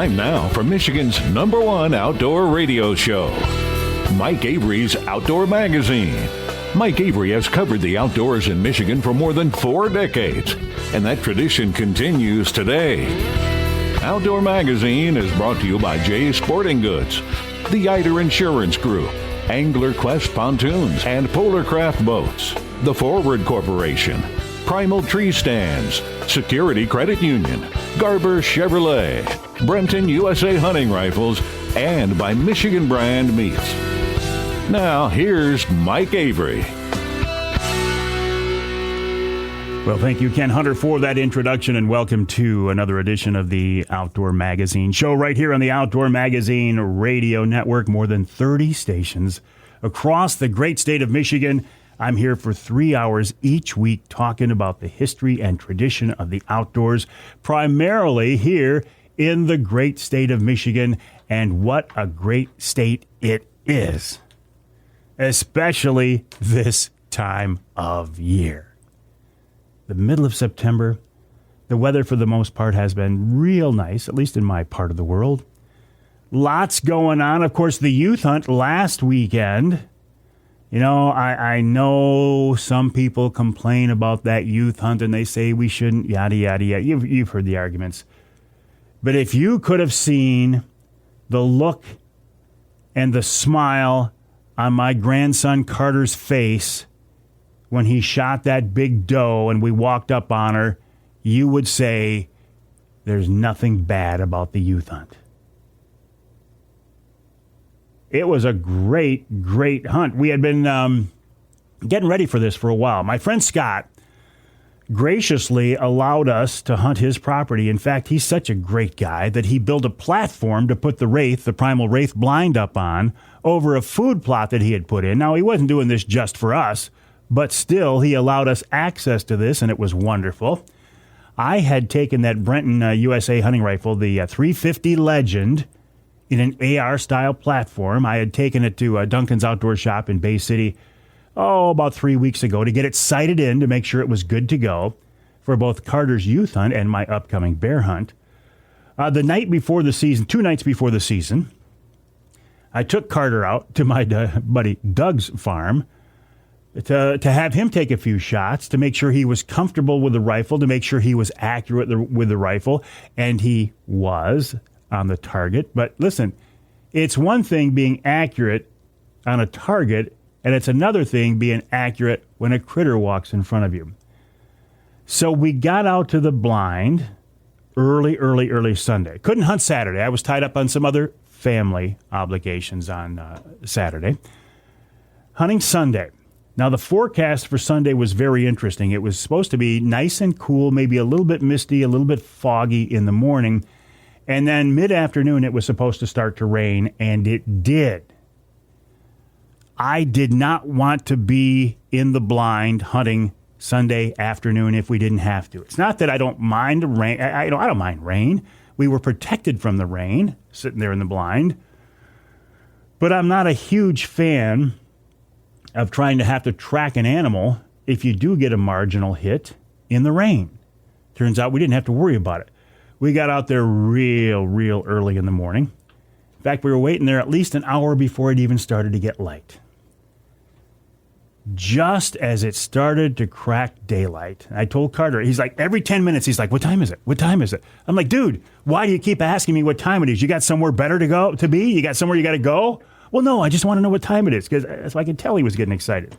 Time now for Michigan's #1 outdoor radio show, Mike Avery's Outdoor Magazine. Mike Avery has covered the outdoors in Michigan for more than 4 decades, and that tradition continues today. Outdoor Magazine is brought to you by Jay's Sporting Goods, the Eider Insurance Group, Angler Quest Pontoons and Polar Craft Boats, the Forward Corporation, Primal Tree Stands, Security Credit Union, Garber Chevrolet, Brenton USA Hunting Rifles, and by Michigan Brand Meats. Now, here's Mike Avery. Well, thank you, Ken Hunter, for that introduction, and welcome to another edition of the Outdoor Magazine show right here on the Outdoor Magazine Radio Network. More than 30 stations across the great state of Michigan. I'm here for 3 hours each week talking about the history and tradition of the outdoors, primarily here in the great state of Michigan. And what a great state it is, especially this time of year. The middle of September, the weather for the most part has been real nice, at least in my part of the world. Lots going on. Of course, the youth hunt last weekend. You know, I know some people complain about that youth hunt and they say we shouldn't, yada, yada, yada. You've heard the arguments. But if you could have seen the look and the smile on my grandson Carter's face when he shot that big doe and we walked up on her, you would say there's nothing bad about the youth hunt. It was a great, great hunt. We had been getting ready for this for a while. My friend Scott graciously allowed us to hunt his property. In fact, he's such a great guy that he built a platform to put the wraith, the primal wraith blind up on, over a food plot that he had put in. Now, he wasn't doing this just for us, but still, he allowed us access to this, and it was wonderful. I had taken that Brenton USA hunting rifle, the 350 Legend, in an AR-style platform. I had taken it to Duncan's Outdoor Shop in Bay City, about 3 weeks ago to get it sighted in to make sure it was good to go for both Carter's youth hunt and my upcoming bear hunt. The night before the season, 2 nights before the season, I took Carter out to my buddy Doug's farm to have him take a few shots to make sure he was comfortable with the rifle, to make sure he was accurate with the rifle, and he was on the target. But listen, it's one thing being accurate on a target, and it's another thing being accurate when a critter walks in front of you. So we got out to the blind early Sunday. Couldn't hunt Saturday. I was tied up on some other family obligations on Saturday. Hunting Sunday. Now, the forecast for Sunday was very interesting. It was supposed to be nice and cool, maybe a little bit misty, a little bit foggy in the morning. And then mid-afternoon, it was supposed to start to rain, and it did. I did not want to be in the blind hunting Sunday afternoon if we didn't have to. It's not that I don't mind rain. I don't mind rain. We were protected from the rain, sitting there in the blind. But I'm not a huge fan of trying to have to track an animal if you do get a marginal hit in the rain. Turns out we didn't have to worry about it. We got out there real early in the morning. In fact, we were waiting there at least an hour before it even started to get light. Just as it started to crack daylight, I told Carter, he's like, every 10 minutes, he's like, what time is it? What time is it? I'm like, dude, why do you keep asking me what time it is? You got somewhere better to be? You got somewhere you got to go? Well, no, I just want to know what time it is, because I could tell he was getting excited.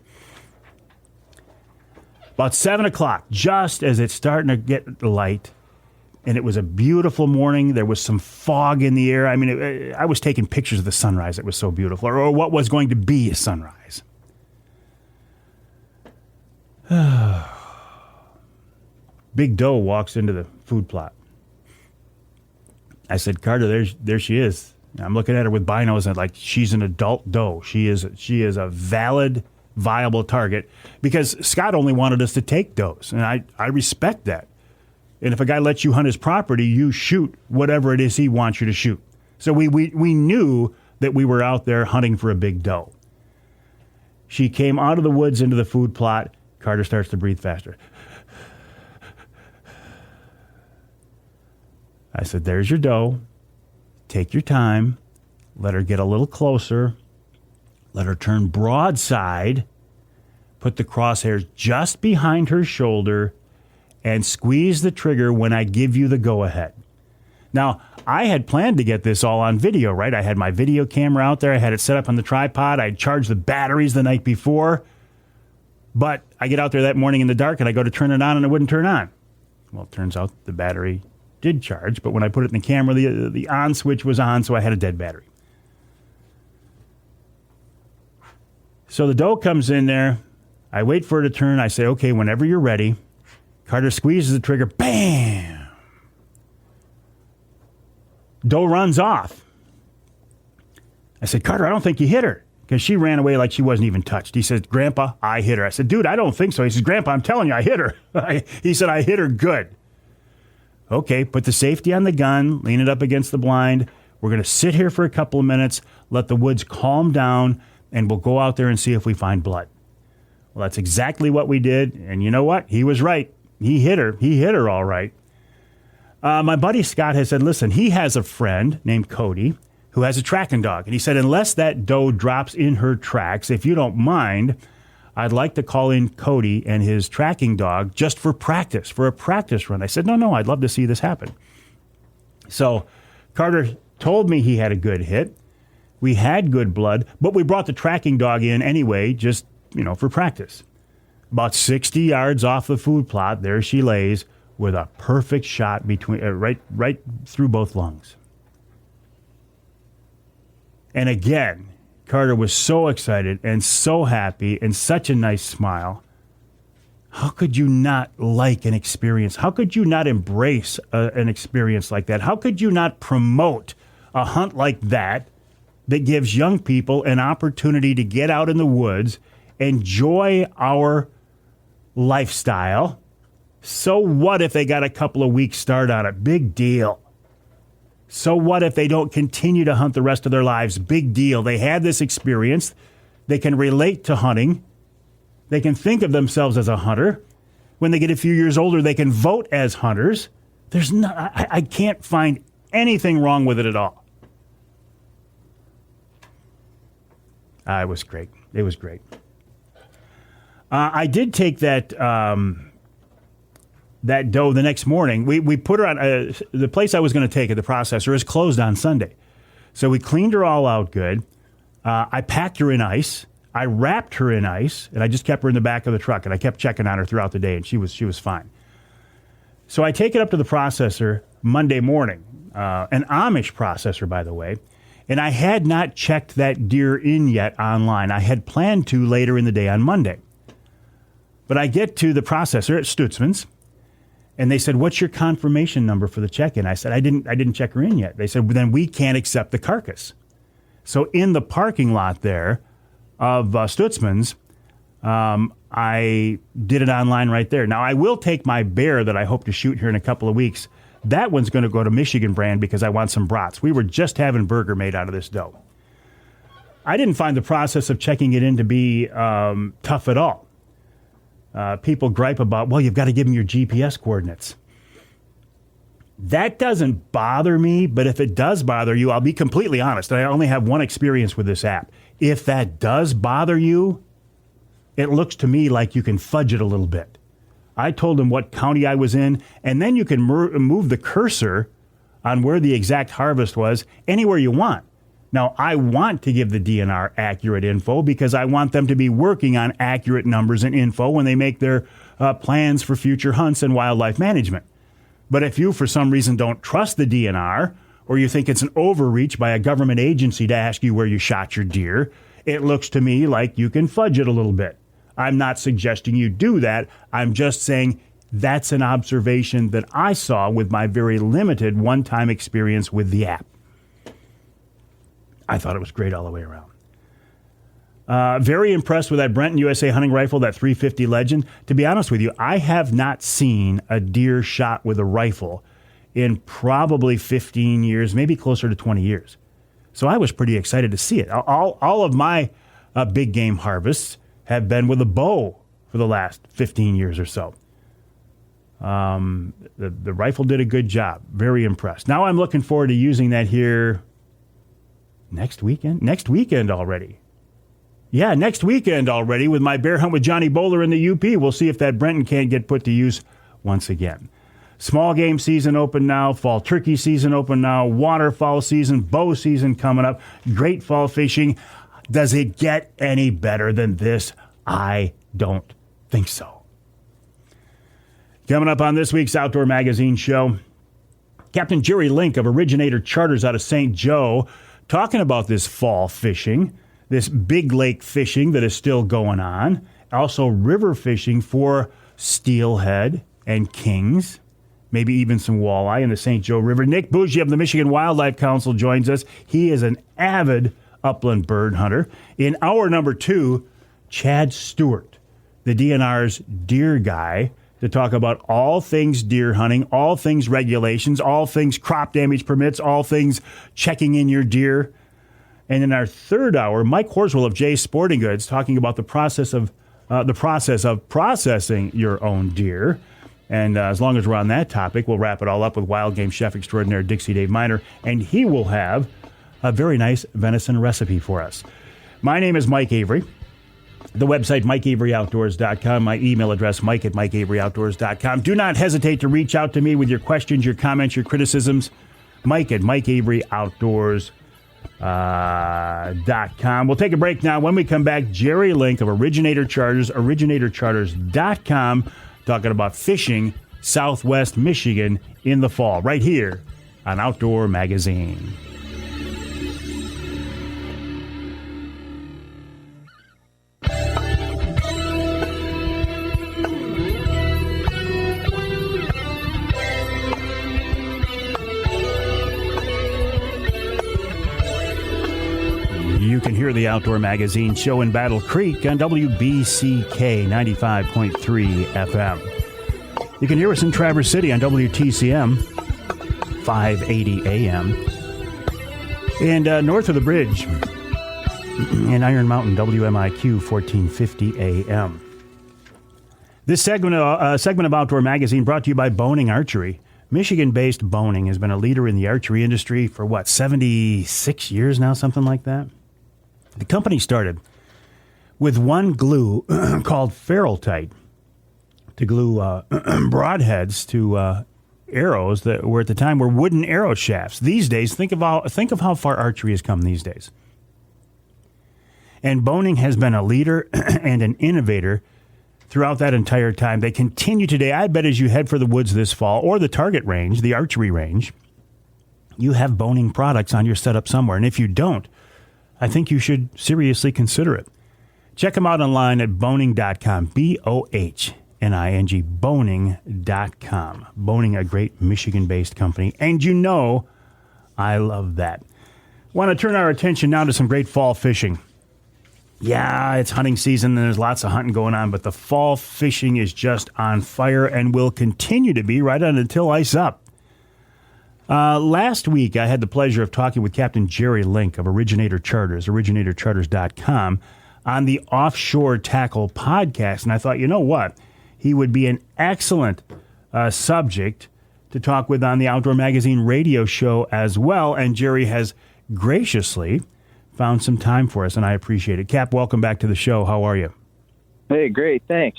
About 7 o'clock, just as it's starting to get light, and it was a beautiful morning. There was some fog in the air. I mean, I was taking pictures of the sunrise. It was so beautiful, or what was going to be a sunrise. Big doe walks into the food plot. I said, Carter, there she is. I'm looking at her with binos and like, she's an adult doe. She is a valid, viable target, because Scott only wanted us to take does, and I respect that. And if a guy lets you hunt his property, you shoot whatever it is he wants you to shoot. So we knew that we were out there hunting for a big doe. She came out of the woods into the food plot. Carter starts to breathe faster. I said, there's your doe. take your time, let her get a little closer, let her turn broadside, put the crosshairs just behind her shoulder, and squeeze the trigger when I give you the go-ahead. Now, I had planned to get this all on video, right? I had my video camera out there. I had it set up on the tripod. I had charged the batteries the night before. But I get out there that morning in the dark, and I go to turn it on, and it wouldn't turn on. Well, it turns out the battery did charge, but when I put it in the camera, the on switch was on, so I had a dead battery. So the doe comes in there. I wait for her to turn. I say, okay, whenever you're ready. Carter squeezes the trigger. Bam! Doe runs off. I said, Carter, I don't think you hit her. Because she ran away like she wasn't even touched. He said, Grandpa, I hit her. I said, dude, I don't think so. He says, Grandpa, I'm telling you, I hit her. He said, I hit her good. Okay, put the safety on the gun, lean it up against the blind. We're going to sit here for a couple of minutes, let the woods calm down, and we'll go out there and see if we find blood. Well, that's exactly what we did. And you know what? He was right. He hit her. He hit her all right. My buddy Scott has said, listen, he has a friend named Cody who has a tracking dog. And he said, unless that doe drops in her tracks, if you don't mind, I'd like to call in Cody and his tracking dog just for practice, for a practice run. I said, no, I'd love to see this happen. So Carter told me he had a good hit. We had good blood, but we brought the tracking dog in anyway, just, for practice. About 60 yards off the food plot, there she lays with a perfect shot between right through both lungs. And again, Carter was so excited and so happy and such a nice smile. How could you not like an experience? How could you not embrace an experience like that? How could you not promote a hunt like that gives young people an opportunity to get out in the woods, enjoy our lifestyle? So what if they got a couple of weeks start on it? Big deal. So what if they don't continue to hunt the rest of their lives? Big deal. They had this experience. They can relate to hunting. They can think of themselves as a hunter. When they get a few years older, they can vote as hunters. I can't find anything wrong with it at all. It was great. It was great. I did take that doe the next morning. We put her on the place I was going to take it, the processor, is closed on Sunday. So we cleaned her all out good. I packed her in ice. I wrapped her in ice, and I just kept her in the back of the truck, and I kept checking on her throughout the day, and she was fine. So I take it up to the processor Monday morning, an Amish processor, by the way, and I had not checked that deer in yet online. I had planned to later in the day on Monday. But I get to the processor at Stutzman's, and they said, what's your confirmation number for the check-in? I said, I didn't check her in yet. They said, well, then we can't accept the carcass. So in the parking lot there of Stutzman's, I did it online right there. Now, I will take my bear that I hope to shoot here in a couple of weeks. That one's going to go to Michigan brand because I want some brats. We were just having burger made out of this doe. I didn't find the process of checking it in to be tough at all. People gripe about, well, you've got to give them your GPS coordinates. That doesn't bother me, but if it does bother you, I'll be completely honest. I only have one experience with this app. If that does bother you, it looks to me like you can fudge it a little bit. I told them what county I was in, and then you can move the cursor on where the exact harvest was anywhere you want. Now, I want to give the DNR accurate info because I want them to be working on accurate numbers and info when they make their plans for future hunts and wildlife management. But if you, for some reason, don't trust the DNR, or you think it's an overreach by a government agency to ask you where you shot your deer, it looks to me like you can fudge it a little bit. I'm not suggesting you do that. I'm just saying that's an observation that I saw with my very limited one-time experience with the app. I thought it was great all the way around. Very impressed with that Brenton USA hunting rifle, that 350 Legend. To be honest with you, I have not seen a deer shot with a rifle in probably 15 years, maybe closer to 20 years. So I was pretty excited to see it. All of my big game harvests have been with a bow for the last 15 years or so. The rifle did a good job. Very impressed. Now I'm looking forward to using that here next weekend. Next weekend already. Yeah, next weekend already with my bear hunt with Johnny Bowler in the UP. We'll see if that Brenton can't get put to use once again. Small game season open now. Fall turkey season open now. Waterfowl season, bow season coming up. Great fall fishing. Does it get any better than this? I don't think so. Coming up on this week's Outdoor Magazine show, Captain Jerry Link of Originator Charters out of St. Joe talking about this fall fishing, this big lake fishing that is still going on, also river fishing for steelhead and kings, maybe even some walleye in the St. Joe River. Nick Buggia of the Michigan Wildlife Council joins us. He is an avid upland bird hunter. In hour number 2, Chad Stewart, the DNR's deer guy, to talk about all things deer hunting, all things regulations, all things crop damage permits, all things checking in your deer. And in our third hour, Mike Horswill of Jay's Sporting Goods talking about the process of processing your own deer. And as long as we're on that topic, we'll wrap it all up with wild game chef extraordinaire Dixie Dave Minar, and he will have a very nice venison recipe for us. My name is Mike Avery. The website, MikeAveryOutdoors.com. My email address, Mike@MikeAveryOutdoors.com. Do not hesitate to reach out to me with your questions, your comments, your criticisms. Mike@MikeAveryOutdoors.com. We'll take a break now. When we come back, Jerry Link of Originator Charters, OriginatorCharters.com, talking about fishing Southwest Michigan in the fall, right here on Outdoor Magazine. You can hear the Outdoor Magazine show in Battle Creek on WBCK 95.3 FM. You can hear us in Traverse City on WTCM 580 AM. And north of the bridge in Iron Mountain, WMIQ 1450 AM. This segment of Outdoor Magazine brought to you by Boning Archery. Michigan-based Boning has been a leader in the archery industry for, 76 years now, something like that? The company started with one glue called Ferrultite to glue broadheads to arrows that were at the time were wooden arrow shafts. These days, think of how far archery has come these days. And Boning has been a leader and an innovator throughout that entire time. They continue today. I bet as you head for the woods this fall or the target range, the archery range, you have Boning products on your setup somewhere. And if you don't, I think you should seriously consider it. Check them out online at boning.com. Boning, boning.com. Boning, a great Michigan-based company. And you know I love that. Want to turn our attention now to some great fall fishing. Yeah, it's hunting season and there's lots of hunting going on, but the fall fishing is just on fire and will continue to be right on until ice up. Last week, I had the pleasure of talking with Captain Jerry Link of Originator Charters, originatorcharters.com, on the Offshore Tackle podcast. And I thought, you know what? He would be an excellent subject to talk with on the Outdoor Magazine radio show as well. And Jerry has graciously found some time for us, and I appreciate it. Cap, welcome back to the show. How are you? Hey, great. Thanks.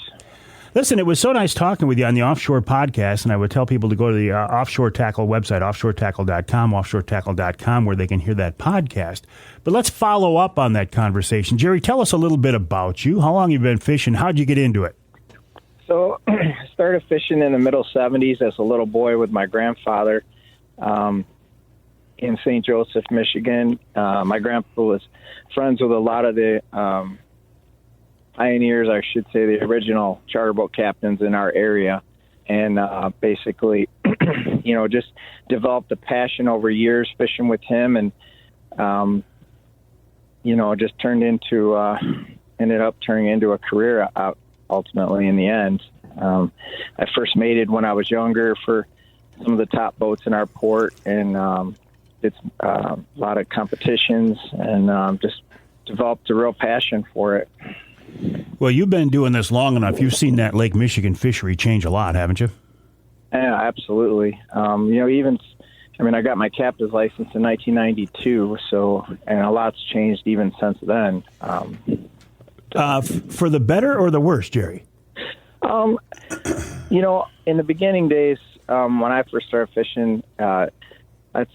Listen, it was so nice talking with you on the Offshore podcast, and I would tell people to go to the Offshore Tackle website, offshoretackle.com, offshoretackle.com, where they can hear that podcast. But let's follow up on that conversation. Jerry, tell us a little bit about you. How long have you been fishing? How'd you get into it? So I started fishing in the middle 70s as a little boy with my grandfather in St. Joseph, Michigan. My grandpa was friends with a lot of the pioneers, I should say, the original charter boat captains in our area, and basically, just developed a passion over years fishing with him, and just ended up turning into a career ultimately in the end. I first mated when I was younger for some of the top boats in our port, and did a lot of competitions, and just developed a real passion for it. Well, you've been doing this long enough. You've seen that Lake Michigan fishery change a lot, haven't you? Yeah, absolutely. Even, I got my captain's license in 1992, and a lot's changed even since then. For the better or the worse, Jerry? In the beginning days, when I first started fishing, I'd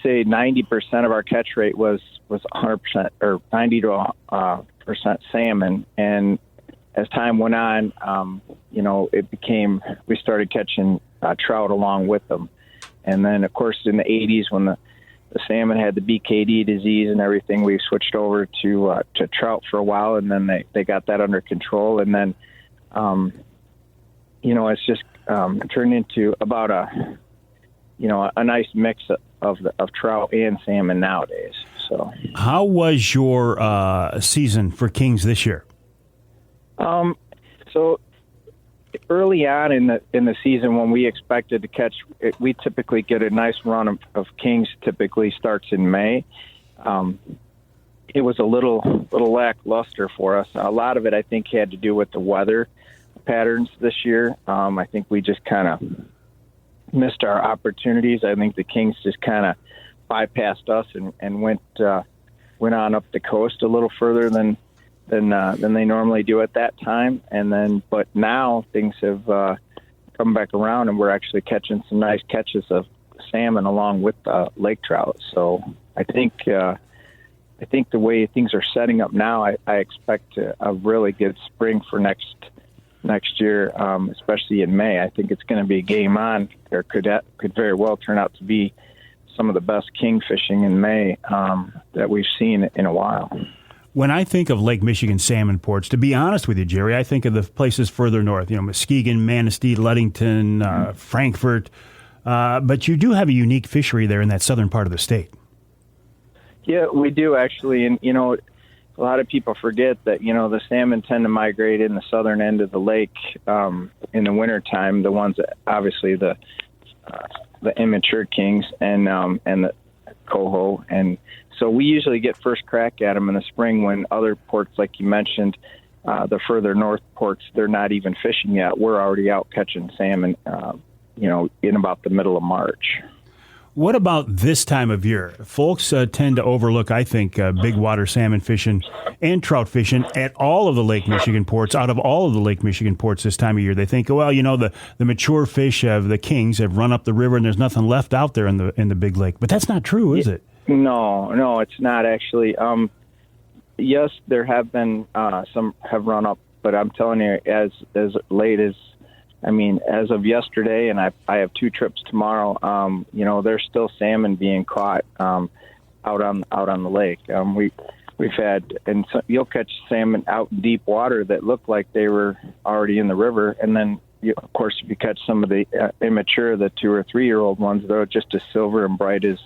say 90% of our catch rate was 100% or 90 to percent salmon. And as time went on, we started catching trout along with them. And then, of course, in the 80s, when the salmon had the BKD disease and everything, we switched over to trout for a while, and then they got that under control. And then, it's just turned into about a nice mix of trout and salmon nowadays. So, how was your season for Kings this year? So early on in the season, when we expected to catch, we typically get a nice run of Kings. Typically starts in May. It was a little lackluster for us. A lot of it, I think, had to do with the weather patterns this year. I think we just kind of missed our opportunities. I think the Kings just kind of bypassed us and went on up the coast a little further than they normally do at that time. But now things have come back around, and we're actually catching some nice catches of salmon along with lake trout. So I think the way things are setting up now, I expect a really good spring for next year, especially in May. I think it's going to be a game on. There could very well turn out to be some of the best king fishing in May that we've seen in a while. When I think of Lake Michigan salmon ports, to be honest with you, Jerry, I think of the places further north, Muskegon, Manistee, Ludington, Frankfort. But you do have a unique fishery there in that southern part of the state. Yeah, we do actually. And, a lot of people forget that, the salmon tend to migrate in the southern end of the lake in the wintertime, the ones that obviously the immature kings and the coho. And so we usually get first crack at them in the spring when other ports, like you mentioned, the further north ports, they're not even fishing yet. We're already out catching salmon, in about the middle of March. What about this time of year? Folks tend to overlook, I think, big water salmon fishing and trout fishing at all of the Lake Michigan ports. Out of all of the Lake Michigan ports this time of year, they think, well, the mature fish of the Kings have run up the river and there's nothing left out there in the big lake. But that's not true, is it? No, it's not actually. Yes, there have been some have run up, but I'm telling you, as late as as of yesterday, and I have 2 trips tomorrow. There's still salmon being caught out on the lake. We've had, and so you'll catch salmon out in deep water that look like they were already in the river, and then of course if you catch some of the immature, the 2 or 3 year old ones, they're just as silver and bright as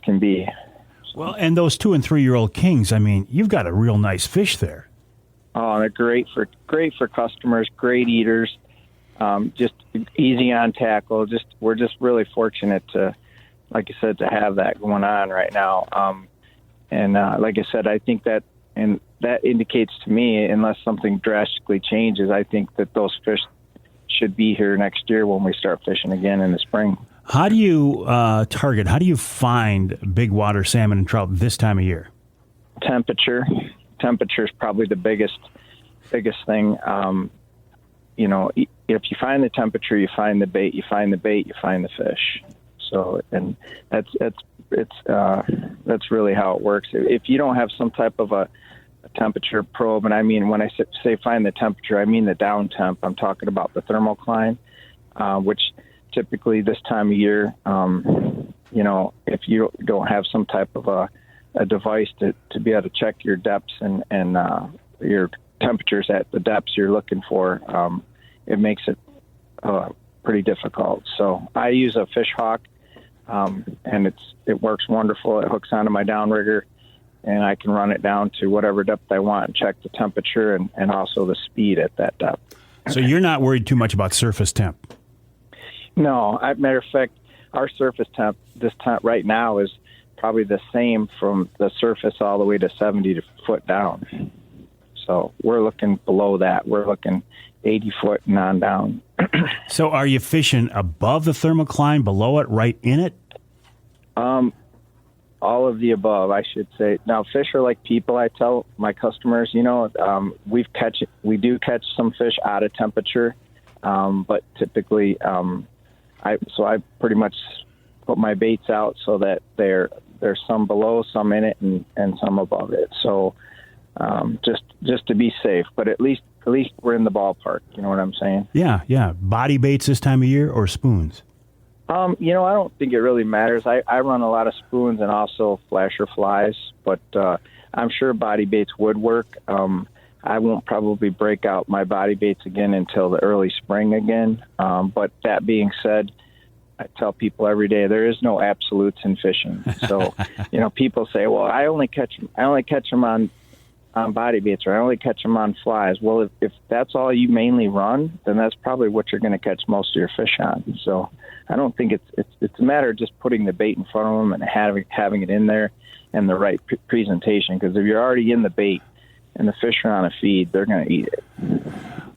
can be. Well, and those 2 and 3 year old Kings, you've got a real nice fish there. Oh, they're great for customers, great eaters. Just easy on tackle. We're just really fortunate to, like I said, to have that going on right now. Like I said, I think that indicates to me, unless something drastically changes, I think that those fish should be here next year when we start fishing again in the spring. How do you how do you find big water salmon and trout this time of year? Temperature is probably the biggest thing. If you find the temperature, you find the bait. You find the bait, you find the fish. So, and that's really how it works. If you don't have some type of a temperature probe, and when I say find the temperature, I mean the down temp. I'm talking about the thermocline, which typically this time of year, if you don't have some type of a device to be able to check your depths and your temperatures at the depths you're looking for, it makes it pretty difficult. So I use a fish hawk, and it works wonderful. It hooks onto my downrigger, and I can run it down to whatever depth I want and check the temperature and also the speed at that depth. So you're not worried too much about surface temp? No. Matter of fact, our surface temp this time right now is probably the same from the surface all the way to 70 foot down. So we're looking below that. We're looking 80 foot and on down. So are you fishing above the thermocline, below it, right in it? All of the above, I should say. Now, fish are like people. I tell my customers, we do catch some fish out of temperature, but typically, I pretty much put my baits out so that there's some below, some in it, and some above it. So just to be safe, but at least we're in the ballpark. You know what I'm saying? Yeah. Body baits this time of year or spoons? I don't think it really matters. I run a lot of spoons and also flasher flies, but I'm sure body baits would work. I won't probably break out my body baits again until the early spring again. But that being said, I tell people every day there is no absolutes in fishing. So, people say, "Well, I only catch them on body baits, or I only catch them on flies." Well, if that's all you mainly run, then that's probably what you're going to catch most of your fish on. So I don't think it's a matter of just putting the bait in front of them and having it in there and the right presentation. Because if you're already in the bait and the fish are on a feed, they're going to eat it.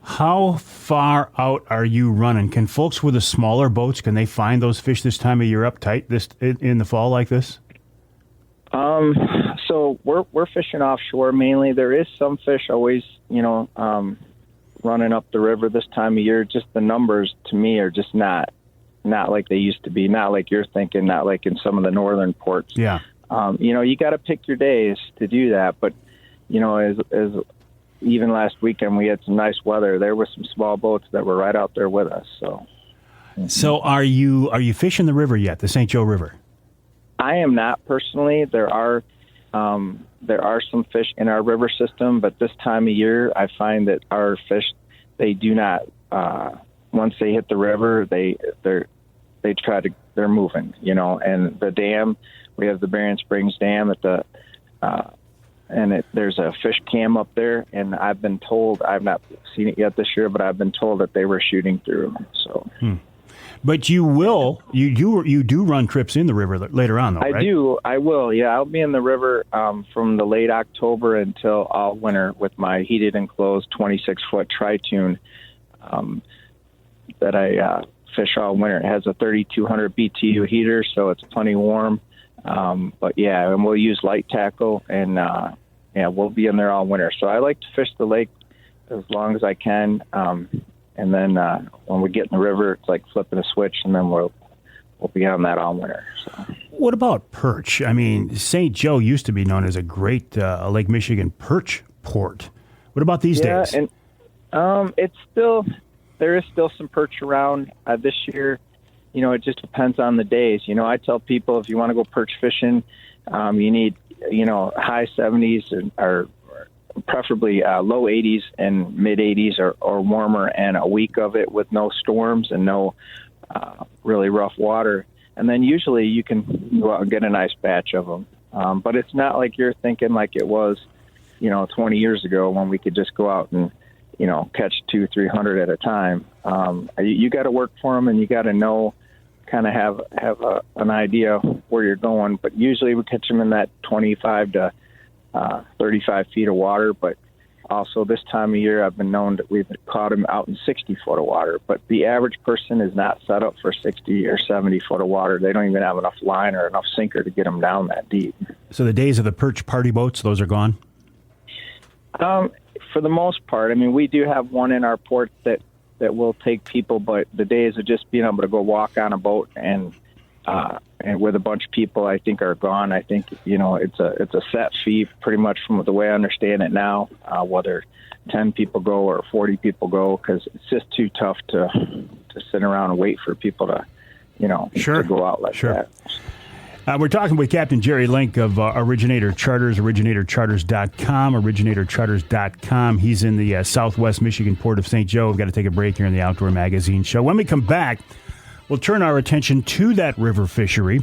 How far out are you running? Can folks with the smaller boats, can they find those fish this time of year up tight in the fall like this? So we're fishing offshore mainly. There is some fish always, running up the river this time of year. Just the numbers to me are just not like they used to be. Not like you're thinking. Not like in some of the northern ports. Yeah. You got to pick your days to do that. But as even last weekend we had some nice weather. There were some small boats that were right out there with us. So are you fishing the river yet? The St. Joe River? I am not personally. There are some fish in our river system, but this time of year, I find that our fish, they do not. Once they hit the river, they're moving. And the dam, we have the Barron Springs Dam at the, there's a fish cam up there, and I've been told, I've not seen it yet this year, but I've been told that they were shooting through. So. But you do run trips in the river later on, though, right? I do. I will, yeah. I'll be in the river from the late October until all winter with my heated enclosed 26-foot tri-tune that I fish all winter. It has a 3,200 BTU heater, so it's plenty warm. But, yeah, and we'll use light tackle, and, we'll be in there all winter. So I like to fish the lake as long as I can. And then when we get in the river, it's like flipping a switch, and then we'll be on that all winter. So. What about perch? I mean, St. Joe used to be known as a great Lake Michigan perch port. What about these days? Yeah, and there is still some perch around this year. It just depends on the days. I tell people if you want to go perch fishing, you need high 70s or preferably low 80s and mid 80s or warmer, and a week of it with no storms and no really rough water. And then usually you can go out and get a nice batch of them. But it's not like you're thinking like it was, 20 years ago when we could just go out and, catch 200-300 at a time. You got to work for them, and you got to know, kind of have an idea where you're going. But usually we catch them in that 25 to 35 feet of water, but also this time of year I've been known that we've caught them out in 60 foot of water. But the average person is not set up for 60 or 70 foot of water. They don't even have enough line or enough sinker to get them down that deep. So the days of the perch party boats, those are gone? For the most part. I mean, we do have one in our port that will take people, but the days of just being able to go walk on a boat and with a bunch of people, I think, are gone. I think, it's a set fee pretty much from the way I understand it now, whether 10 people go or 40 people go, because it's just too tough to sit around and wait for people to, to go out like that. We're talking with Captain Jerry Link of Originator Charters, originatorcharters.com, originatorcharters.com. He's in the southwest Michigan port of St. Joe. We've got to take a break here in the Outdoor Magazine show. When we come back, we'll turn our attention to that river fishery,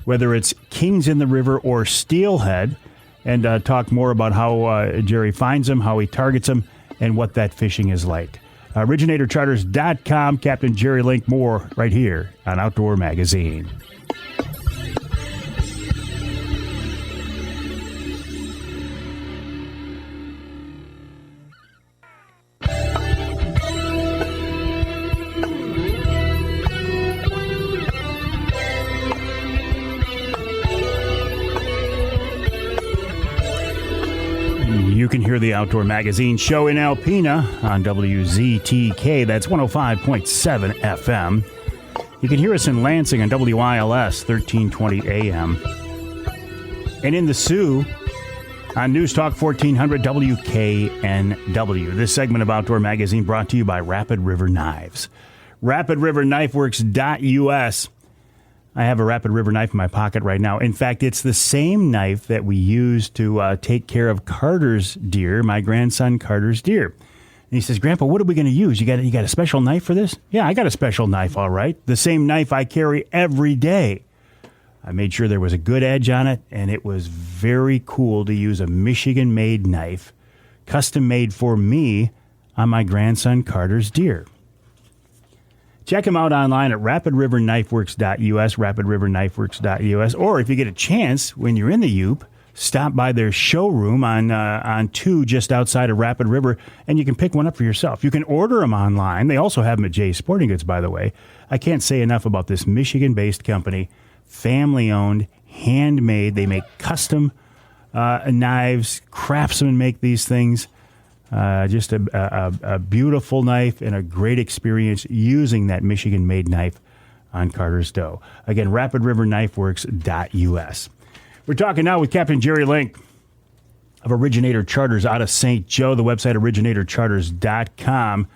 whether it's kings in the river or steelhead, and talk more about how Jerry finds them, how he targets them, and what that fishing is like. OriginatorCharters.com, Captain Jerry Link, more right here on Outdoor Magazine. hear the Outdoor Magazine show in Alpena on WZTK. That's 105.7 FM. You can hear us in Lansing on WILS 1320 AM. And in the Sioux on News Talk 1400 WKNW. This segment of Outdoor Magazine brought to you by Rapid River Knives. RapidRiverKnifeWorks.us. I have a Rapid River knife in my pocket right now. In fact, it's the same knife that we use to take care of Carter's deer, my grandson Carter's deer. And he says, Grandpa, what are we going to use? You got a special knife for this? Yeah, I got a special knife, all right. The same knife I carry every day. I made sure there was a good edge on it, and it was very cool to use a Michigan-made knife, custom-made for me on my grandson Carter's deer. Check them out online at rapidriverknifeworks.us, rapidriverknifeworks.us, or if you get a chance, when you're in the Yoop, stop by their showroom on 2 just outside of Rapid River, and you can pick one up for yourself. You can order them online. They also have them at Jay's Sporting Goods, by the way. I can't say enough about this Michigan-based company, family-owned, handmade. They make custom knives. Craftsmen make these things. Just a beautiful knife and a great experience using that Michigan-made knife on Carter's doe. Again, rapidriverknifeworks.us. We're talking now with Captain Jerry Link of Originator Charters out of St. Joe, the website originatorcharters.com.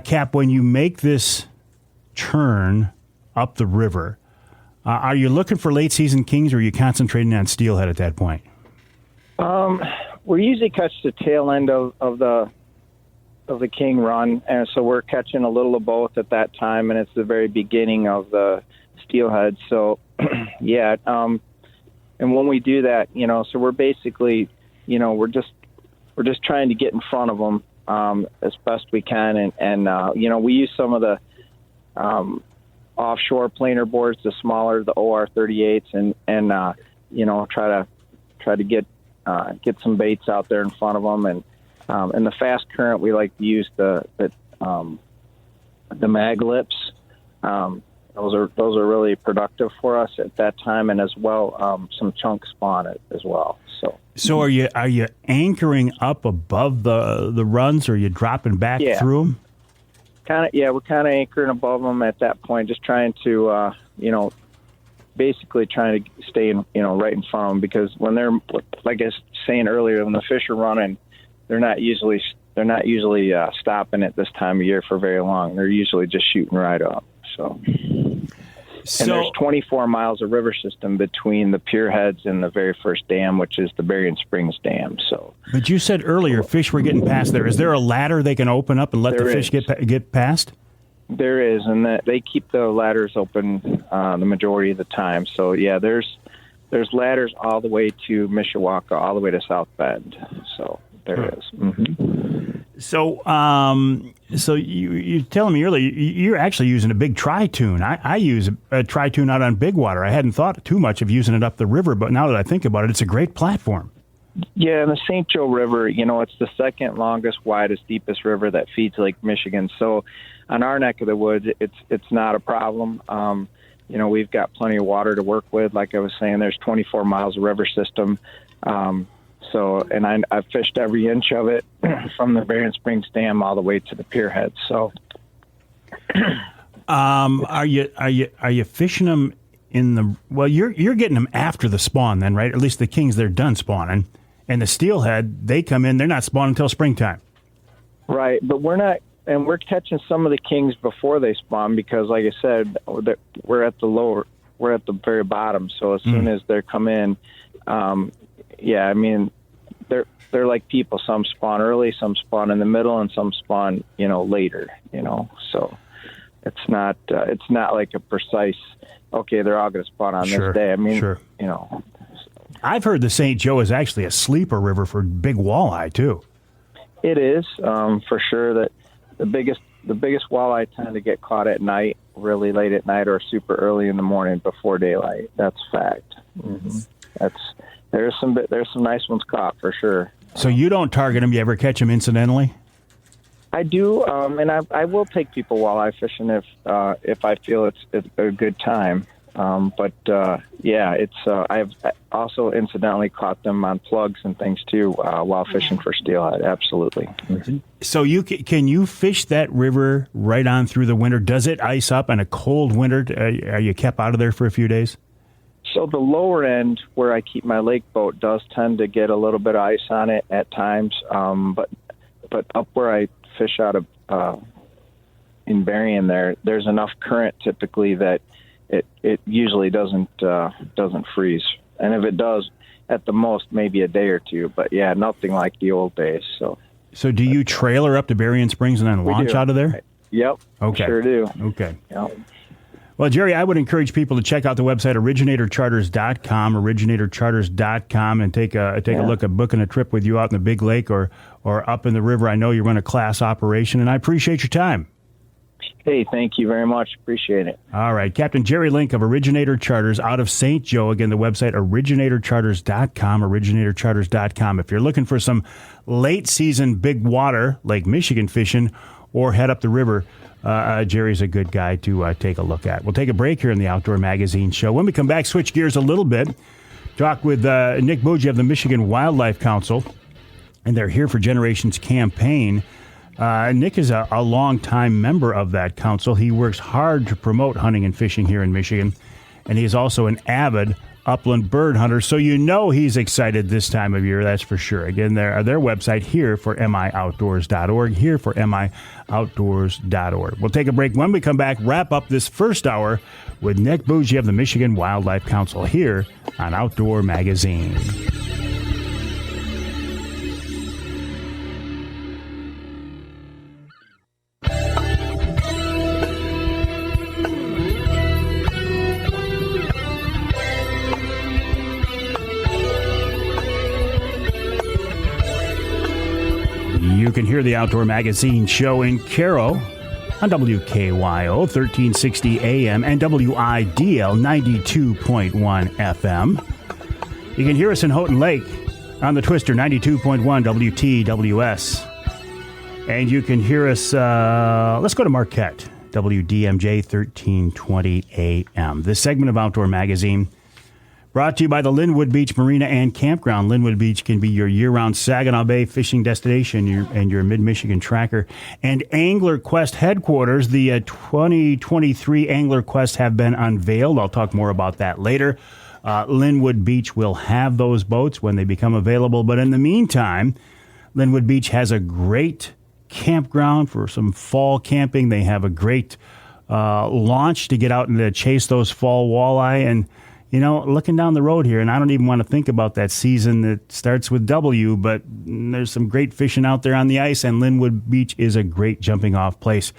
Cap, when you make this turn up the river, are you looking for late-season kings, or are you concentrating on steelhead at that point? We usually catch the tail end of the king run, and so we're catching a little of both at that time, and it's the very beginning of the steelhead. So, yeah, and when we do that, so we're basically, we're just trying to get in front of them as best we can, and we use some of the offshore planer boards, the smaller, the OR38s, and try to get some baits out there in front of them, and in the fast current, we like to use the mag lips. Those are really productive for us at that time, and as well some chunk spawn as well. So are you anchoring up above the runs, or are you dropping back through them? We're kind of anchoring above them at that point, just trying to basically trying to stay in, right in front of them, because when they're, like I was saying earlier, when the fish are running, they're not usually stopping at this time of year for very long. They're usually just shooting right up. So and there's 24 miles of river system between the pier heads and the very first dam, which is the Berrien Springs Dam. But you said earlier fish were getting past there. Is there a ladder they can open up and let the fish get past? There is, and they keep the ladders open the majority of the time. So yeah, there's ladders all the way to Mishawaka, all the way to South Bend. So there is. Mm-hmm. So you telling me earlier you're actually using a big tri-tune. I use a tri-tune out on Big Water. I hadn't thought too much of using it up the river, but now that I think about it, it's a great platform. Yeah, and the St. Joe River, it's the second longest, widest, deepest river that feeds Lake Michigan. So on our neck of the woods, it's not a problem. We've got plenty of water to work with. Like I was saying, there's 24 miles of river system. And I've fished every inch of it from the Berrien Springs Dam all the way to the pier head. So, are you fishing them in the? Well, you're getting them after the spawn, then, right? At least the kings, they're done spawning, and the steelhead, they come in. They're not spawning until springtime. Right, but we're not, and we're catching some of the kings before they spawn, because, like I said, we're at the very bottom. So as soon as they come in, they're like people. Some spawn early, some spawn in the middle, and some spawn, later. So it's not like a precise. Okay, they're all going to spawn on this day. I mean, sure. I've heard the St. Joe is actually a sleeper river for big walleye too. It is for sure. That the biggest walleye tend to get caught at night, really late at night, or super early in the morning before daylight. That's fact. Mm-hmm. There's some nice ones caught for sure. So you don't target them. You ever catch them incidentally? I do, and I will take people walleye fishing if I feel it's a good time. I've also incidentally caught them on plugs and things too while fishing for steelhead. Absolutely. Mm-hmm. So can you fish that river right on through the winter? Does it ice up in a cold winter? Are you kept out of there for a few days? So the lower end where I keep my lake boat does tend to get a little bit of ice on it at times, but up where I fish out of in Berrien there's enough current typically that it usually doesn't freeze, and if it does, at the most maybe a day or two. But yeah, nothing like the old days. So do you trailer up to Berrien Springs and then launch out of there? Yep. Okay. Sure do. Okay. Yep. Well, Jerry, I would encourage people to check out the website originatorcharters.com, and take a look at booking a trip with you out in the big lake or up in the river. I know you run a class operation, and I appreciate your time. Hey, thank you very much. Appreciate it. All right. Captain Jerry Link of Originator Charters out of St. Joe. Again, the website, originatorcharters.com, originatorcharters.com. If you're looking for some late-season big water, Lake Michigan fishing, or head up the river, Jerry's a good guy to take a look at. We'll take a break here in the Outdoor Magazine Show. When we come back, switch gears a little bit, talk with Nick Buggia of the Michigan Wildlife Council and their Here for Generations campaign. Nick is a long-time member of that council. He works hard to promote hunting and fishing here in Michigan, and he is also an avid upland bird hunter, so you know he's excited this time of year, that's for sure. Again, their website, here for MIOutdoors.org, here for MIOutdoors.org. We'll take a break. When we come back, wrap up this first hour with Nick Buggia of the Michigan Wildlife Council here on Outdoor Magazine. You can hear the Outdoor Magazine Show in Caro on WKYO 1360 AM and WIDL 92.1 FM. You can hear us in Houghton Lake on the Twister 92.1 WTWS. And you can hear us, let's go to Marquette, WDMJ 1320 AM. This segment of Outdoor Magazine brought to you by the Linwood Beach Marina and Campground. Linwood Beach can be your year-round Saginaw Bay fishing destination and your mid-Michigan tracker. And Angler Quest headquarters, the 2023 Angler Quest have been unveiled. I'll talk more about that later. Linwood Beach will have those boats when they become available. But in the meantime, Linwood Beach has a great campground for some fall camping. They have a great launch to get out and to chase those fall walleye. And you know, looking down the road here, and I don't even want to think about that season that starts with W, but there's some great fishing out there on the ice, and Linwood Beach is a great jumping-off place.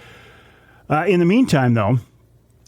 In the meantime, though,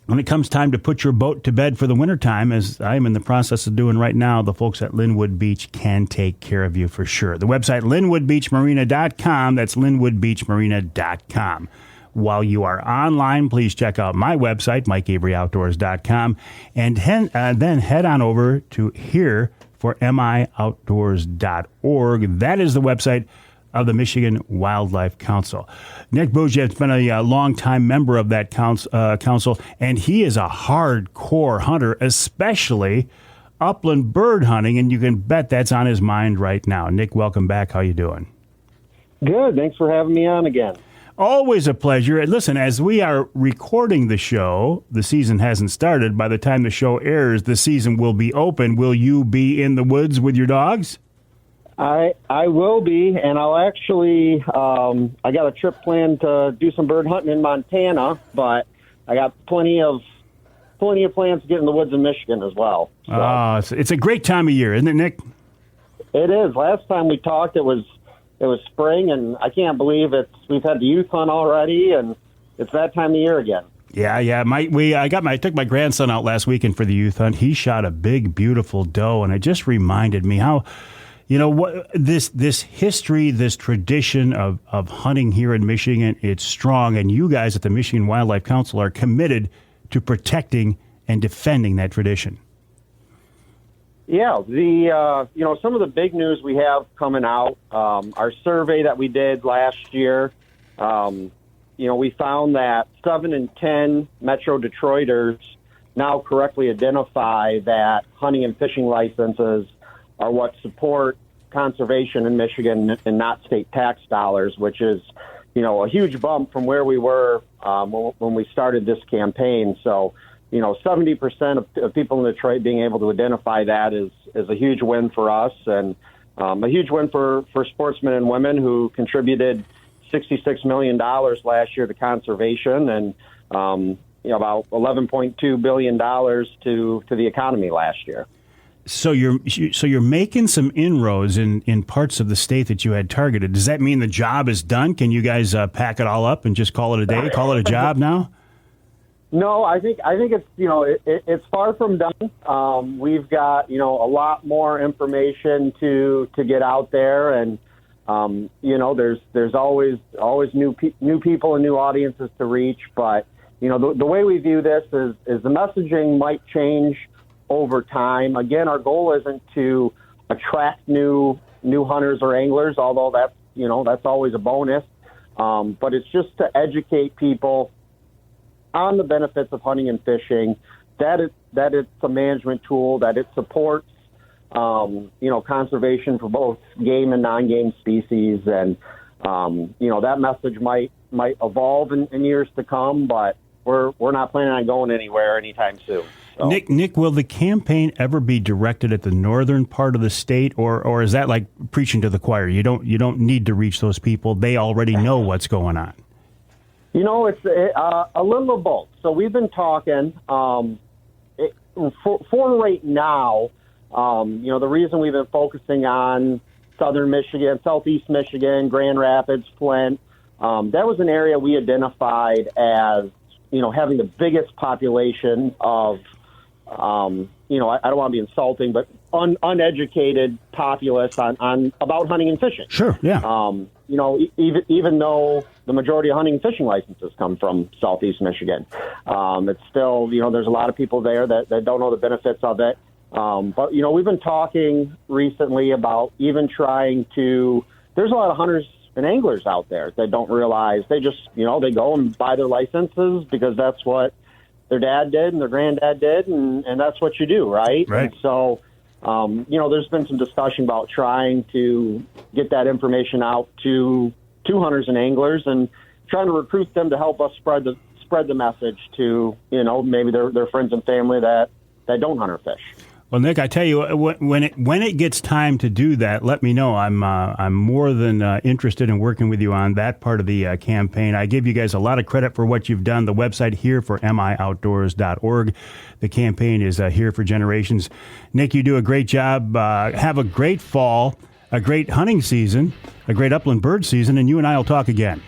when it comes time to put your boat to bed for the wintertime, as I'm in the process of doing right now, the folks at Linwood Beach can take care of you for sure. The website, linwoodbeachmarina.com. That's linwoodbeachmarina.com. While you are online, please check out my website, MikeAveryOutdoors.com, and then head on over to here for MIOutdoors.org. That is the website of the Michigan Wildlife Council. Nick Buggia has been a longtime member of that council, and he is a hardcore hunter, especially upland bird hunting, and you can bet that's on his mind right now. Nick, welcome back. How you doing? Good. Thanks for having me on again. Always a pleasure. And listen, as we are recording the show, the season hasn't started. By the time the show airs, the season will be open. Will you be in the woods with your dogs? I will be, and I'll actually, I got a trip planned to do some bird hunting in Montana, but I got plenty of plans to get in the woods in Michigan as well. So. It's a great time of year, isn't it, Nick? It is. Last time we talked, it was spring, and I can't believe we've had the youth hunt already, and it's that time of year again. Yeah. I took my grandson out last weekend for the youth hunt. He shot a big, beautiful doe, and it just reminded me how, you know, what this history, this tradition of hunting here in Michigan, it's strong, and you guys at the Michigan Wildlife Council are committed to protecting and defending that tradition. Yeah, some of the big news we have coming out, our survey that we did last year, we found that 7 in 10 Metro Detroiters now correctly identify that hunting and fishing licenses are what support conservation in Michigan and not state tax dollars, which is, a huge bump from where we were when we started this campaign. So, 70% of people in Detroit being able to identify that is a huge win for us, and a huge win for sportsmen and women who contributed $66 million last year to conservation, and about $11.2 billion to the economy last year. So you're making some inroads in parts of the state that you had targeted. Does that mean the job is done? Can you guys pack it all up and just call it a day? Call it a job now? No, I think it's it's far from done. We've got a lot more information to get out there, and there's always new people and new audiences to reach. But the way we view this is the messaging might change over time. Again, our goal isn't to attract new hunters or anglers, although that's always a bonus. But it's just to educate people on the benefits of hunting and fishing, that it's a management tool, that it supports conservation for both game and non-game species, and that message might evolve in years to come, but we're not planning on going anywhere anytime soon. So. Nick, will the campaign ever be directed at the northern part of the state, or is that like preaching to the choir? You don't need to reach those people; they already know what's going on. It's a little of both. So we've been talking for right now. The reason we've been focusing on southern Michigan, southeast Michigan, Grand Rapids, Flint, that was an area we identified as having the biggest population of. I don't want to be insulting, but uneducated populace on about hunting and fishing. Sure, yeah. Even though the majority of hunting and fishing licenses come from southeast Michigan, it's still, there's a lot of people there that don't know the benefits of it. But we've been talking recently about even trying to. There's a lot of hunters and anglers out there that don't realize they just, they go and buy their licenses because that's what their dad did and their granddad did, and that's what you do, right? Right. And so, there's been some discussion about trying to get that information out to hunters and anglers, and trying to recruit them to help us spread the message to maybe their friends and family that don't hunt or fish. Well, Nick, I tell you, when it gets time to do that, let me know. I'm more than interested in working with you on that part of the campaign. I give you guys a lot of credit for what you've done. The website here for mioutdoors.org. The campaign is here for generations. Nick, you do a great job. Have a great fall, a great hunting season, a great upland bird season, and you and I will talk again.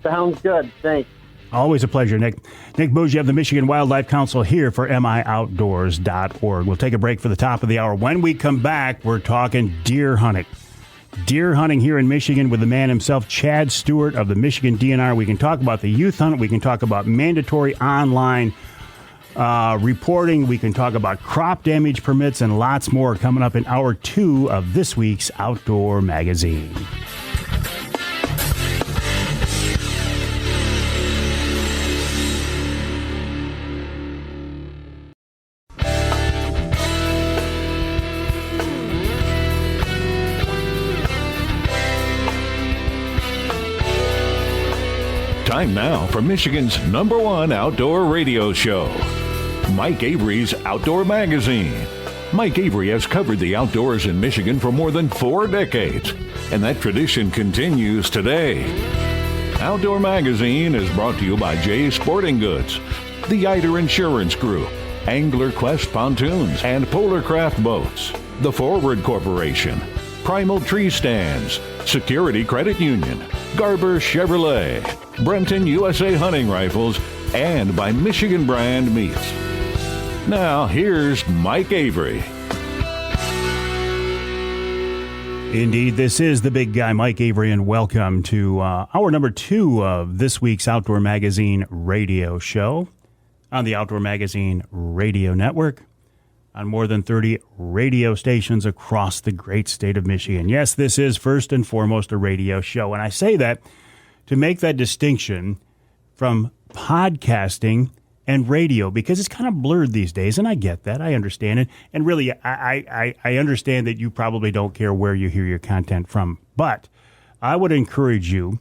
Sounds good. Thanks. Always a pleasure, Nick. Nick Buggia of the Michigan Wildlife Council here for mioutdoors.org. We'll take a break for the top of the hour. When we come back, we're talking deer hunting. Deer hunting here in Michigan with the man himself, Chad Stewart of the Michigan DNR. We can talk about the youth hunt. We can talk about mandatory online reporting. We can talk about crop damage permits and lots more coming up in hour 2 of this week's Outdoor Magazine. Time now for Michigan's #1 outdoor radio show, Mike Avery's Outdoor Magazine. Mike Avery has covered the outdoors in Michigan for more than 4 decades, and that tradition continues today. Outdoor Magazine is brought to you by Jay's Sporting Goods, the Eider Insurance Group, Angler Quest Pontoons and Polar Craft Boats, the Forward Corporation, Primal Tree Stands, Security Credit Union, Garber Chevrolet, Brenton USA Hunting Rifles, and by Michigan Brand Meats. Now, here's Mike Avery. Indeed, this is the big guy, Mike Avery, and welcome to hour number 2 of this week's Outdoor Magazine radio show on the Outdoor Magazine radio network, on more than 30 radio stations across the great state of Michigan. Yes, this is first and foremost a radio show, and I say that to make that distinction from podcasting and radio, because it's kind of blurred these days, and I get that. I understand it. And really, I understand that you probably don't care where you hear your content from. But I would encourage you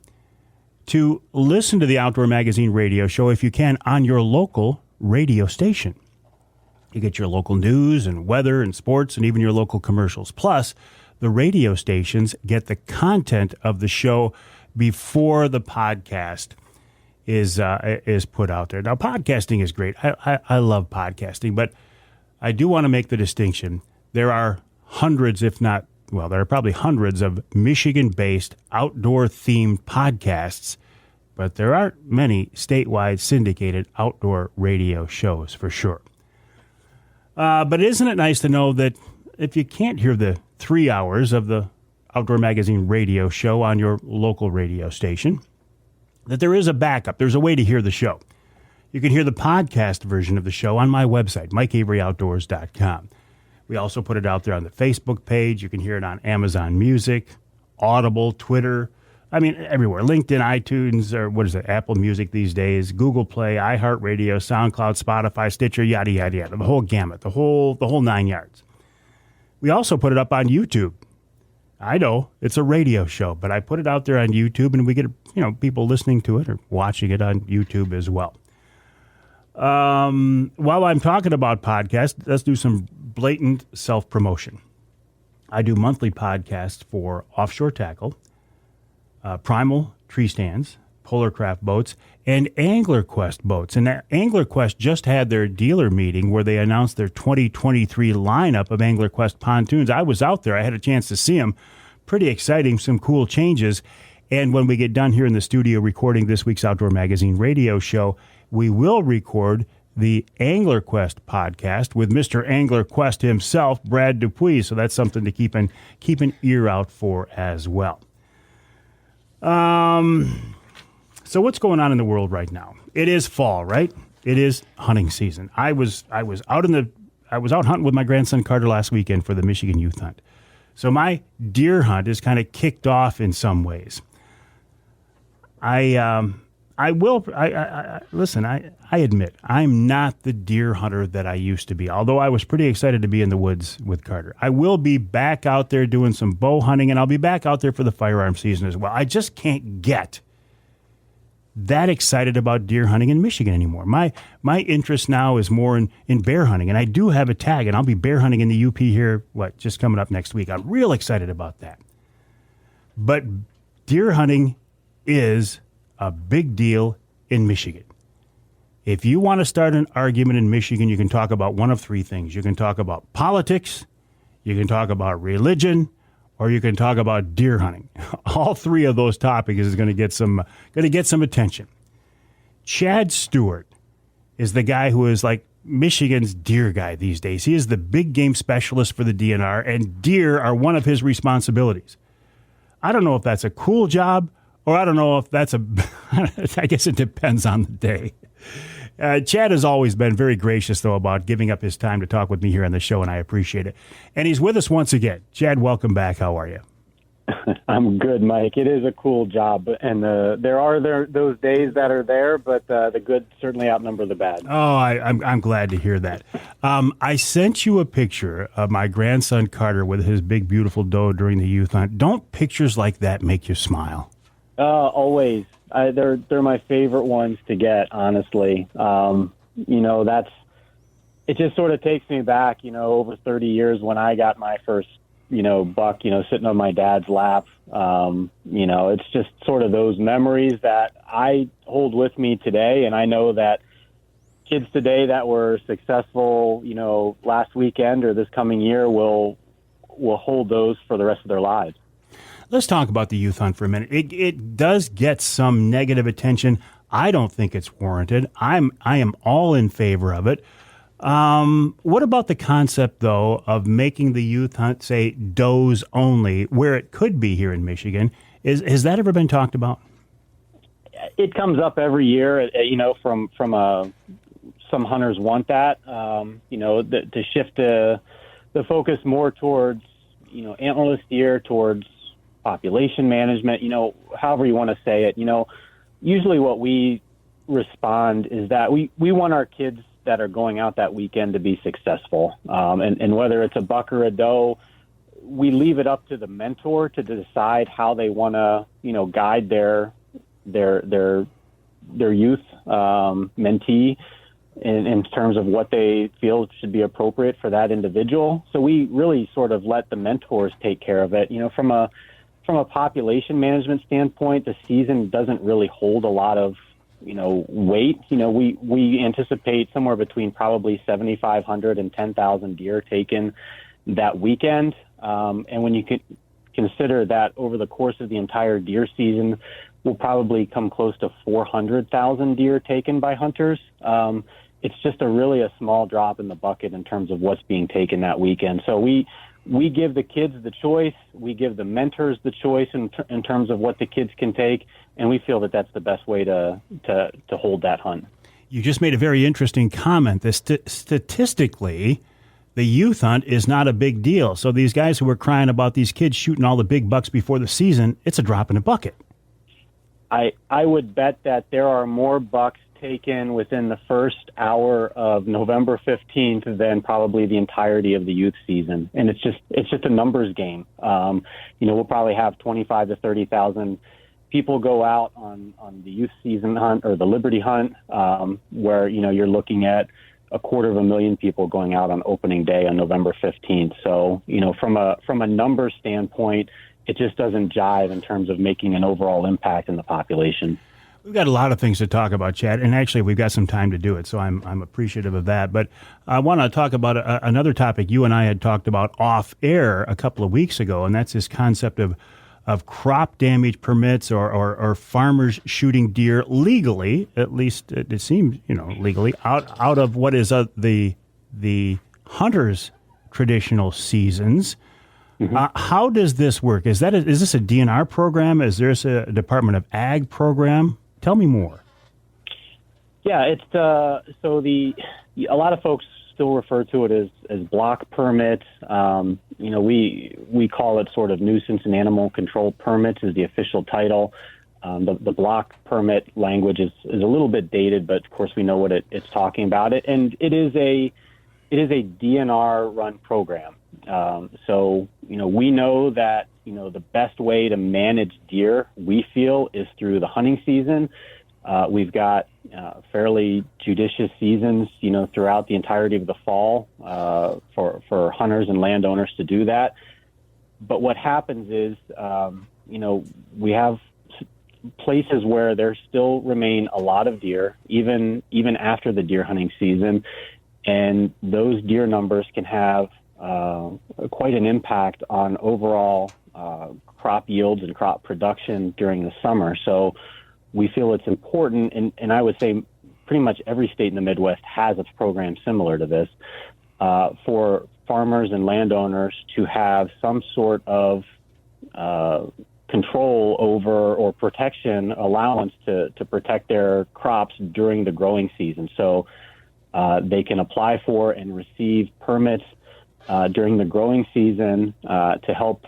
to listen to the Outdoor Magazine radio show, if you can, on your local radio station. You get your local news and weather and sports and even your local commercials. Plus, the radio stations get the content of the show before the podcast is put out there. Now, podcasting is great. I love podcasting, but I do want to make the distinction. There are hundreds, if not, well, there are probably hundreds of Michigan-based outdoor-themed podcasts, but there aren't many statewide syndicated outdoor radio shows for sure. But isn't it nice to know that if you can't hear the 3 hours of the Outdoor Magazine radio show on your local radio station, that there is a backup. There's a way to hear the show. You can hear the podcast version of the show on my website, MikeAveryOutdoors.com. We also put it out there on the Facebook page. You can hear it on Amazon Music, Audible, Twitter. I mean, everywhere. LinkedIn, iTunes, or what is it, Apple Music these days, Google Play, iHeartRadio, SoundCloud, Spotify, Stitcher, yada, yada, yada. The whole gamut, the whole 9 yards. We also put it up on YouTube. I know it's a radio show, but I put it out there on YouTube, and we get people listening to it or watching it on YouTube as well. While I'm talking about podcasts, let's do some blatant self-promotion. I do monthly podcasts for Offshore Tackle, Primal Tree Stands, Polar Craft Boats, and Angler Quest Boats. And Angler Quest just had their dealer meeting where they announced their 2023 lineup of Angler Quest pontoons. I was out there. I had a chance to see them. Pretty exciting, some cool changes. And when we get done here in the studio recording this week's Outdoor Magazine radio show, we will record the Angler Quest podcast with Mr. Angler Quest himself, Brad Dupuis. So that's something to keep an ear out for as well. So what's going on in the world right now? It is fall, right? It is hunting season. I was out hunting with my grandson Carter last weekend for the Michigan Youth Hunt. So my deer hunt is kind of kicked off in some ways. I admit I'm not the deer hunter that I used to be, although I was pretty excited to be in the woods with Carter. I will be back out there doing some bow hunting, and I'll be back out there for the firearm season as well. I just can't get that excited about deer hunting in Michigan anymore. My interest now is more in bear hunting, and I do have a tag, and I'll be bear hunting in the UP here, just coming up next week. I'm real excited about that. But deer hunting is a big deal in Michigan. If you want to start an argument in Michigan, you can talk about one of three things. You can talk about politics, you can talk about religion, or you can talk about deer hunting. All three of those topics is going to get some attention. Chad Stewart is the guy who is like Michigan's deer guy these days. He is the big game specialist for the DNR, and deer are one of his responsibilities. I don't know if that's a cool job, or I don't know if that's I guess it depends on the day. Chad has always been very gracious, though, about giving up his time to talk with me here on the show, and I appreciate it. And he's with us once again. Chad, welcome back. How are you? I'm good, Mike. It is a cool job, and there are those days that are there, but the good certainly outnumber the bad. Oh, I'm glad to hear that. I sent you a picture of my grandson Carter with his big, beautiful doe during the youth hunt. Don't pictures like that make you smile? Always. They're my favorite ones to get, honestly. It just sort of takes me back, over 30 years when I got my first, buck, sitting on my dad's lap. It's just sort of those memories that I hold with me today. And I know that kids today that were successful, last weekend or this coming year will hold those for the rest of their lives. Let's talk about the youth hunt for a minute. It does get some negative attention. I don't think it's warranted. I am all in favor of it. What about the concept, though, of making the youth hunt, say, does only, where it could be here in Michigan? Has that ever been talked about? It comes up every year, from some hunters want that, to shift the focus more towards, antlerless deer, towards population management, however you want to say it. Usually what we respond is that we want our kids that are going out that weekend to be successful. And whether it's a buck or a doe, we leave it up to the mentor to decide how they want to, guide their youth mentee in terms of what they feel should be appropriate for that individual. So we really sort of let the mentors take care of it. From a population management standpoint, the season doesn't really hold a lot of weight. We anticipate somewhere between probably 7,500 and 10,000 deer taken that weekend. And when you consider that over the course of the entire deer season, we'll probably come close to 400,000 deer taken by hunters. It's just really a small drop in the bucket in terms of what's being taken that weekend. So we give the kids the choice. We give the mentors the choice in terms of what the kids can take, and we feel that that's the best way to hold that hunt. You just made a very interesting comment that statistically, the youth hunt is not a big deal. So these guys who were crying about these kids shooting all the big bucks before the season, it's a drop in the bucket. I would bet that there are more bucks taken within the first hour of November 15th than probably the entirety of the youth season. And it's just a numbers game. We'll probably have 25 to 30,000 people go out on the youth season hunt or the Liberty hunt, where, you're looking at 250,000 people going out on opening day on November 15th. So, from a numbers standpoint, it just doesn't jive in terms of making an overall impact in the population. We've got a lot of things to talk about, Chad, and actually we've got some time to do it, so I'm appreciative of that. But I want to talk about another topic you and I had talked about off air a couple of weeks ago, and that's this concept of crop damage permits or farmers shooting deer legally, at least it seems, legally, out of what is the hunters' traditional seasons. Mm-hmm. How does this work? Is this a DNR program? Is there a Department of Ag program? Tell me more. Yeah, it's a lot of folks still refer to it as block permits. We call it sort of nuisance and animal control permits is the official title. The block permit language is a little bit dated, but of course we know what it's talking about. And it is a DNR run program. So we know that the best way to manage deer, we feel, is through the hunting season. We've got fairly judicious seasons, throughout the entirety of the fall for hunters and landowners to do that. But what happens is, we have places where there still remain a lot of deer, even after the deer hunting season, and those deer numbers can have quite an impact on overall crop yields and crop production during the summer. So we feel it's important, and I would say pretty much every state in the Midwest has a program similar to this, for farmers and landowners to have some sort of control over or protection allowance to protect their crops during the growing season. So they can apply for and receive permits during the growing season to help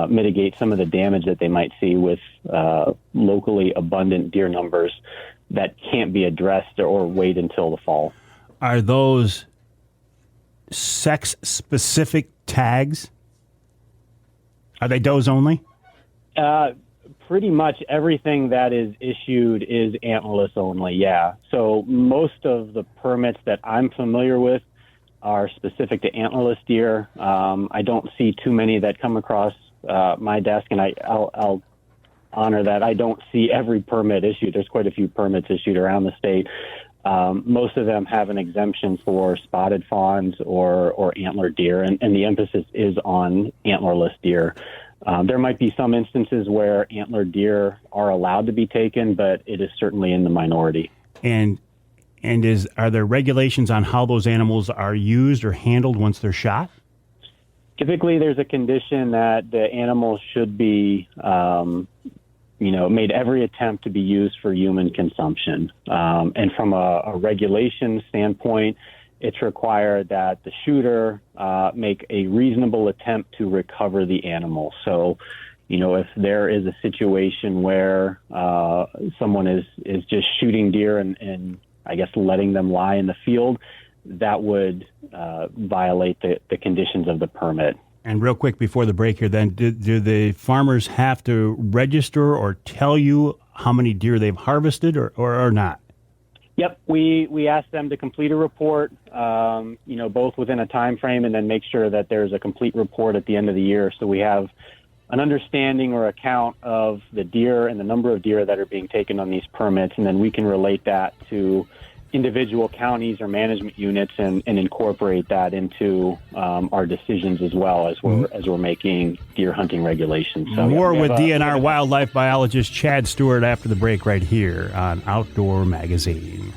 mitigate some of the damage that they might see with locally abundant deer numbers that can't be addressed or wait until the fall. Are those sex-specific tags? Are they does only? Pretty much everything that is issued is antlerless only, yeah. So most of the permits that I'm familiar with are specific to antlerless deer. I don't see too many that come across my desk, and I'll honor that. I don't see every permit issued. There's quite a few permits issued around the state. Most of them have an exemption for spotted fawns or antler deer, and the emphasis is on antlerless deer. There might be some instances where antler deer are allowed to be taken, but it is certainly in the minority. And are there regulations on how those animals are used or handled once they're shot? Typically, there's a condition that the animals should be, made every attempt to be used for human consumption. And from a regulation standpoint, it's required that the shooter make a reasonable attempt to recover the animal. So, if there is a situation where someone is just shooting deer and I guess letting them lie in the field, that would violate the conditions of the permit. And real quick before the break here, then, do the farmers have to register or tell you how many deer they've harvested or not? Yep, we ask them to complete a report, both within a time frame and then make sure that there's a complete report at the end of the year, so we have an understanding or account of the deer and the number of deer that are being taken on these permits, and then we can relate that to individual counties or management units and incorporate that into our decisions as well as we're making deer hunting regulations. So, more with DNR wildlife biologist Chad Stewart after the break right here on Outdoor Magazine.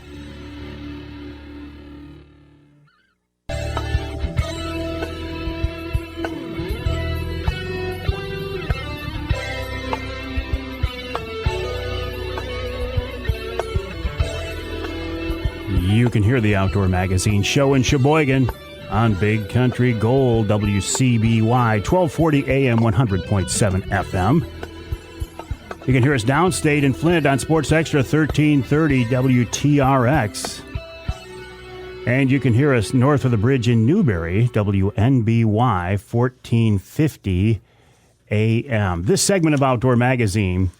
You can hear the Outdoor Magazine show in Sheboygan on Big Country Gold, WCBY, 1240 AM, 100.7 FM. You can hear us downstate in Flint on Sports Extra 1330 WTRX. And you can hear us north of the bridge in Newberry, WNBY, 1450 AM. This segment of Outdoor Magazine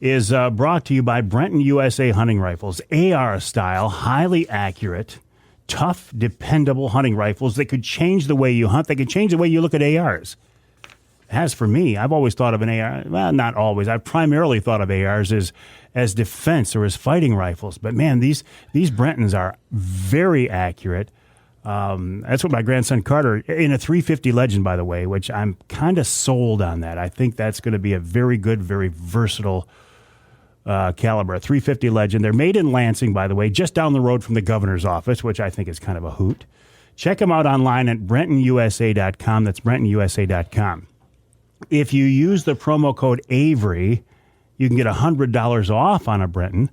is brought to you by Brenton USA Hunting Rifles. AR style, highly accurate, tough, dependable hunting rifles that could change the way you hunt. They could change the way you look at ARs. As for me, I've always thought of an AR, well, not always. I've primarily thought of ARs as defense or as fighting rifles. But man, these Brentons are very accurate. That's what my grandson Carter, in a 350 Legend, by the way, which I'm kind of sold on that. I think that's going to be a very good, very versatile caliber, a 350 Legend. They're made in Lansing, by the way, just down the road from the governor's office, which I think is kind of a hoot. Check them out online at BrentonUSA.com. That's BrentonUSA.com. If you use the promo code Avery, you can get $100 off on a Brenton.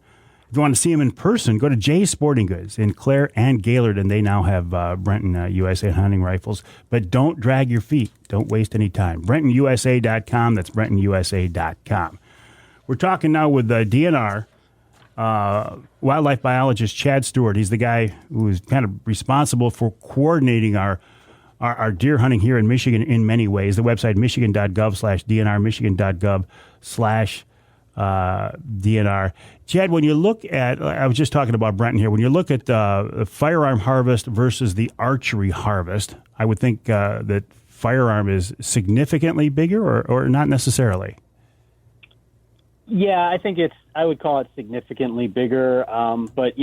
If you want to see them in person, go to Jay's Sporting Goods in Clare and Gaylord, and they now have Brenton USA hunting rifles. But don't drag your feet. Don't waste any time. BrentonUSA.com. That's BrentonUSA.com. We're talking now with the DNR wildlife biologist Chad Stewart. He's the guy who is kind of responsible for coordinating our deer hunting here in Michigan in many ways. The website, michigan.gov/DNR, michigan.gov/DNR. Chad, when you look at, I was just talking about Brenton here, when you look at the firearm harvest versus the archery harvest, I would think that firearm is significantly bigger or not necessarily. Yeah, I would call it significantly bigger. But,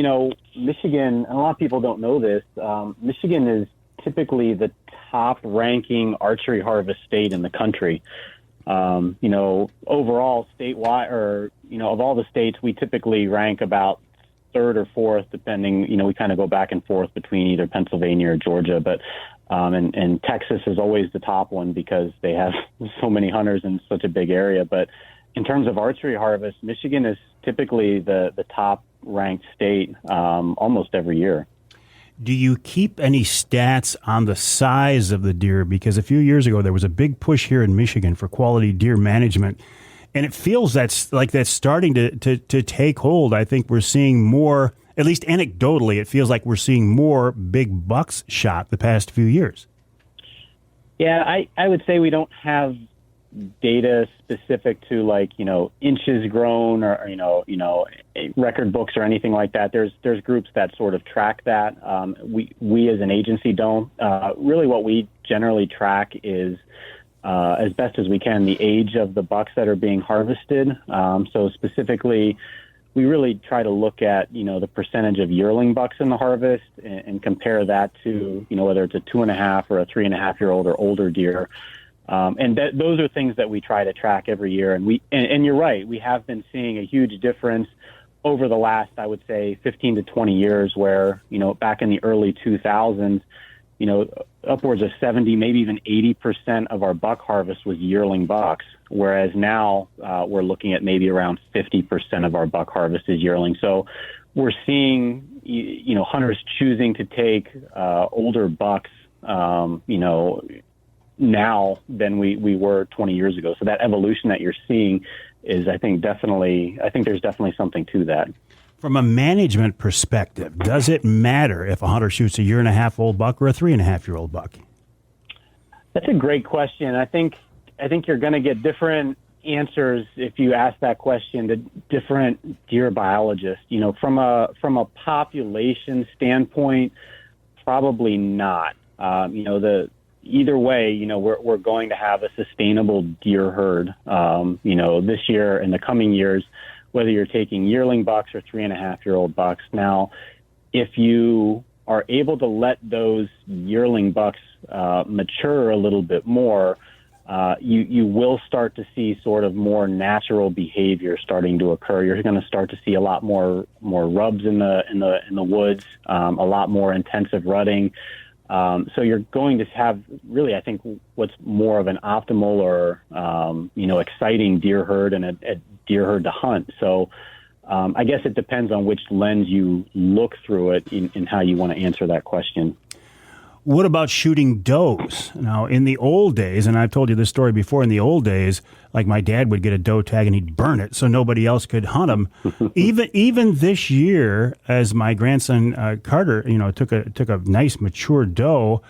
Michigan, and a lot of people don't know this, Michigan is typically the top ranking archery harvest state in the country. Overall statewide, or, of all the states, we typically rank about third or fourth, depending, we kind of go back and forth between either Pennsylvania or Georgia, but, and Texas is always the top one because they have so many hunters in such a big area. But in terms of archery harvest, Michigan is typically the top ranked state, almost every year. Do you keep any stats on the size of the deer? Because a few years ago, there was a big push here in Michigan for quality deer management, and it feels that's starting to take hold. I think we're seeing more, at least anecdotally, it feels like we're seeing more big bucks shot the past few years. Yeah, I would say we don't have data specific to inches grown or record books or anything like that. There's groups that sort of track that. We as an agency don't. Really what we generally track is as best as we can the age of the bucks that are being harvested. So specifically, we really try to look at the percentage of yearling bucks in the harvest and compare that to whether it's a 2.5 or a 3.5-year-old or older deer. And those are things that we try to track every year. And you're right, we have been seeing a huge difference over the last, I would say, 15 to 20 years where, back in the early 2000s, upwards of 70, maybe even 80% of our buck harvest was yearling bucks. Whereas now we're looking at maybe around 50% of our buck harvest is yearling. So we're seeing, hunters choosing to take older bucks, now than we were 20 years ago. So that evolution that you're seeing is, I think there's definitely something to that. From a management perspective, does it matter if a hunter shoots a 1.5-year-old buck or a 3.5-year-old buck? That's a great question. I think you're going to get different answers if you ask that question to different deer biologists. From a population standpoint, probably not. Either way, we're going to have a sustainable deer herd. This year and the coming years, whether you're taking yearling bucks or 3.5-year-old bucks. Now, if you are able to let those yearling bucks mature a little bit more, you will start to see sort of more natural behavior starting to occur. You're going to start to see a lot more rubs in the woods, a lot more intensive rutting. So you're going to have really, I think, what's more of an optimal or exciting deer herd and a deer herd to hunt. So I guess it depends on which lens you look through it in how you want to answer that question. What about shooting does? Now, in the old days, and I've told you this story before, in the old days, like my dad would get a doe tag and he'd burn it so nobody else could hunt them. even this year, as my grandson Carter, took a nice mature doe,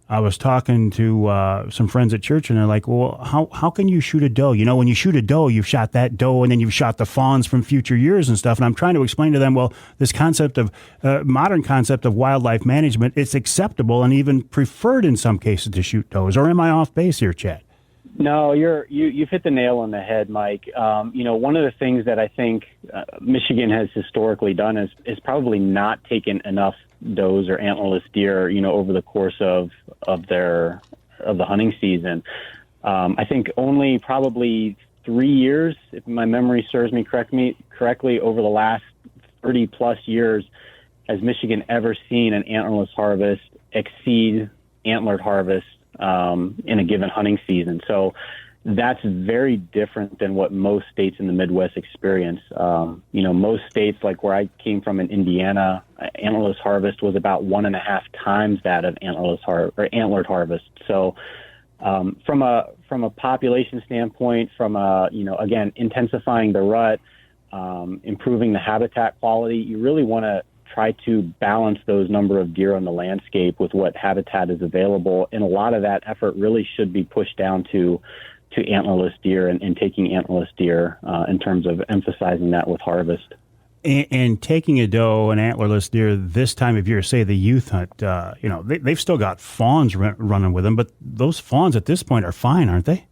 I was talking to some friends at church, and they're like, well, how can you shoot a doe? When you shoot a doe, you've shot that doe, and then you've shot the fawns from future years and stuff. And I'm trying to explain to them, well, this concept of modern concept of wildlife management, it's acceptable and even preferred in some cases to shoot does. Or am I off base here, Chad? No, you've hit the nail on the head, Mike. One of the things that I think Michigan has historically done is probably not taken enough does or antlerless deer, over the course of the hunting season. I think only probably 3 years, if my memory serves me correctly, over the last 30 plus years, has Michigan ever seen an antlerless harvest exceed antlered harvest in a given hunting season. So that's very different than what most states in the Midwest experience. Most states, like where I came from in Indiana, antlerless harvest was about 1.5 times that of antlered harvest. So from a population standpoint, again, intensifying the rut, improving the habitat quality, you really want to try to balance those number of deer on the landscape with what habitat is available. And a lot of that effort really should be pushed down to antlerless deer and taking antlerless deer in terms of emphasizing that with harvest. And taking a doe, an antlerless deer, this time of year, say the youth hunt, they've still got fawns running with them, but those fawns at this point are fine, aren't they?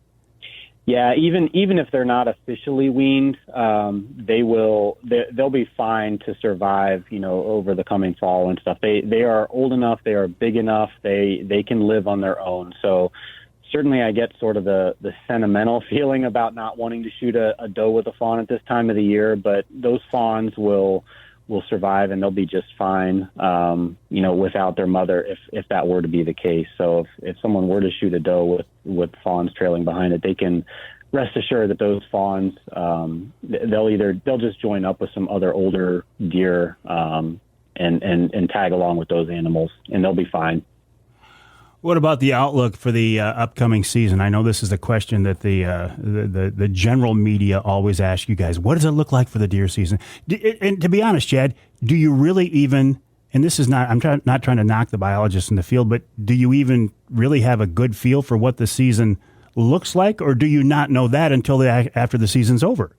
Yeah, even if they're not officially weaned, they'll be fine to survive, over the coming fall and stuff. They are old enough, they are big enough, they can live on their own. So certainly I get sort of the sentimental feeling about not wanting to shoot a doe with a fawn at this time of the year, but those fawns will survive and they'll be just fine, without their mother if that were to be the case. So if someone were to shoot a doe with fawns trailing behind it, they can rest assured that those fawns, they'll just join up with some other older deer and tag along with those animals, and they'll be fine. What about the outlook for the upcoming season? I know this is the question that the general media always ask you guys. What does it look like for the deer season? And to be honest, Chad, do you really even, and this is not, not trying to knock the biologists in the field, but do you even really have a good feel for what the season looks like, or do you not know that until after the season's over?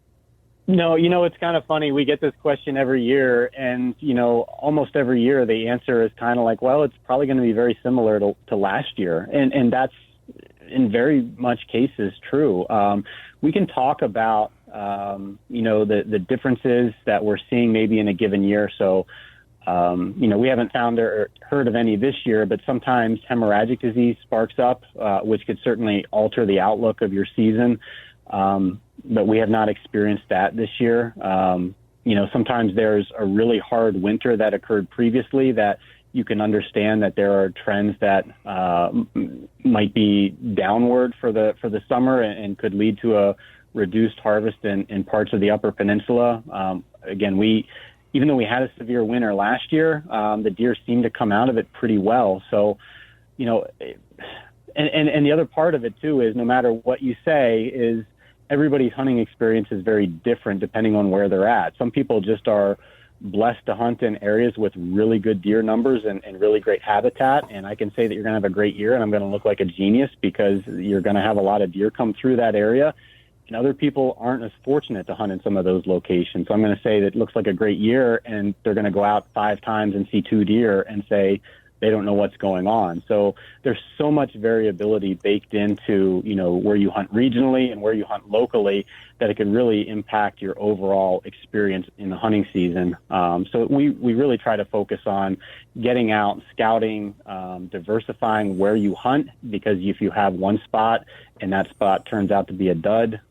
No, it's kind of funny. We get this question every year, and, almost every year the answer is kind of like, well, it's probably going to be very similar to last year. And that's in very much cases true. We can talk about, the differences that we're seeing maybe in a given year. So, we haven't found or heard of any this year, but sometimes hemorrhagic disease sparks up, which could certainly alter the outlook of your season. But we have not experienced that this year. Sometimes there's a really hard winter that occurred previously that you can understand that there are trends that might be downward for the summer and could lead to a reduced harvest in parts of the Upper Peninsula. Again, even though we had a severe winter last year, the deer seemed to come out of it pretty well. So, And the other part of it too is no matter what you say is everybody's hunting experience is very different depending on where they're at. Some people just are blessed to hunt in areas with really good deer numbers and really great habitat. And I can say that you're going to have a great year and I'm going to look like a genius because you're going to have a lot of deer come through that area. And other people aren't as fortunate to hunt in some of those locations. So I'm going to say that it looks like a great year and they're going to go out 5 times and see 2 deer and say they don't know what's going on. So there's so much variability baked into, where you hunt regionally and where you hunt locally that it can really impact your overall experience in the hunting season. So we really try to focus on getting out, scouting, diversifying where you hunt, because if you have one spot and that spot turns out to be a dud,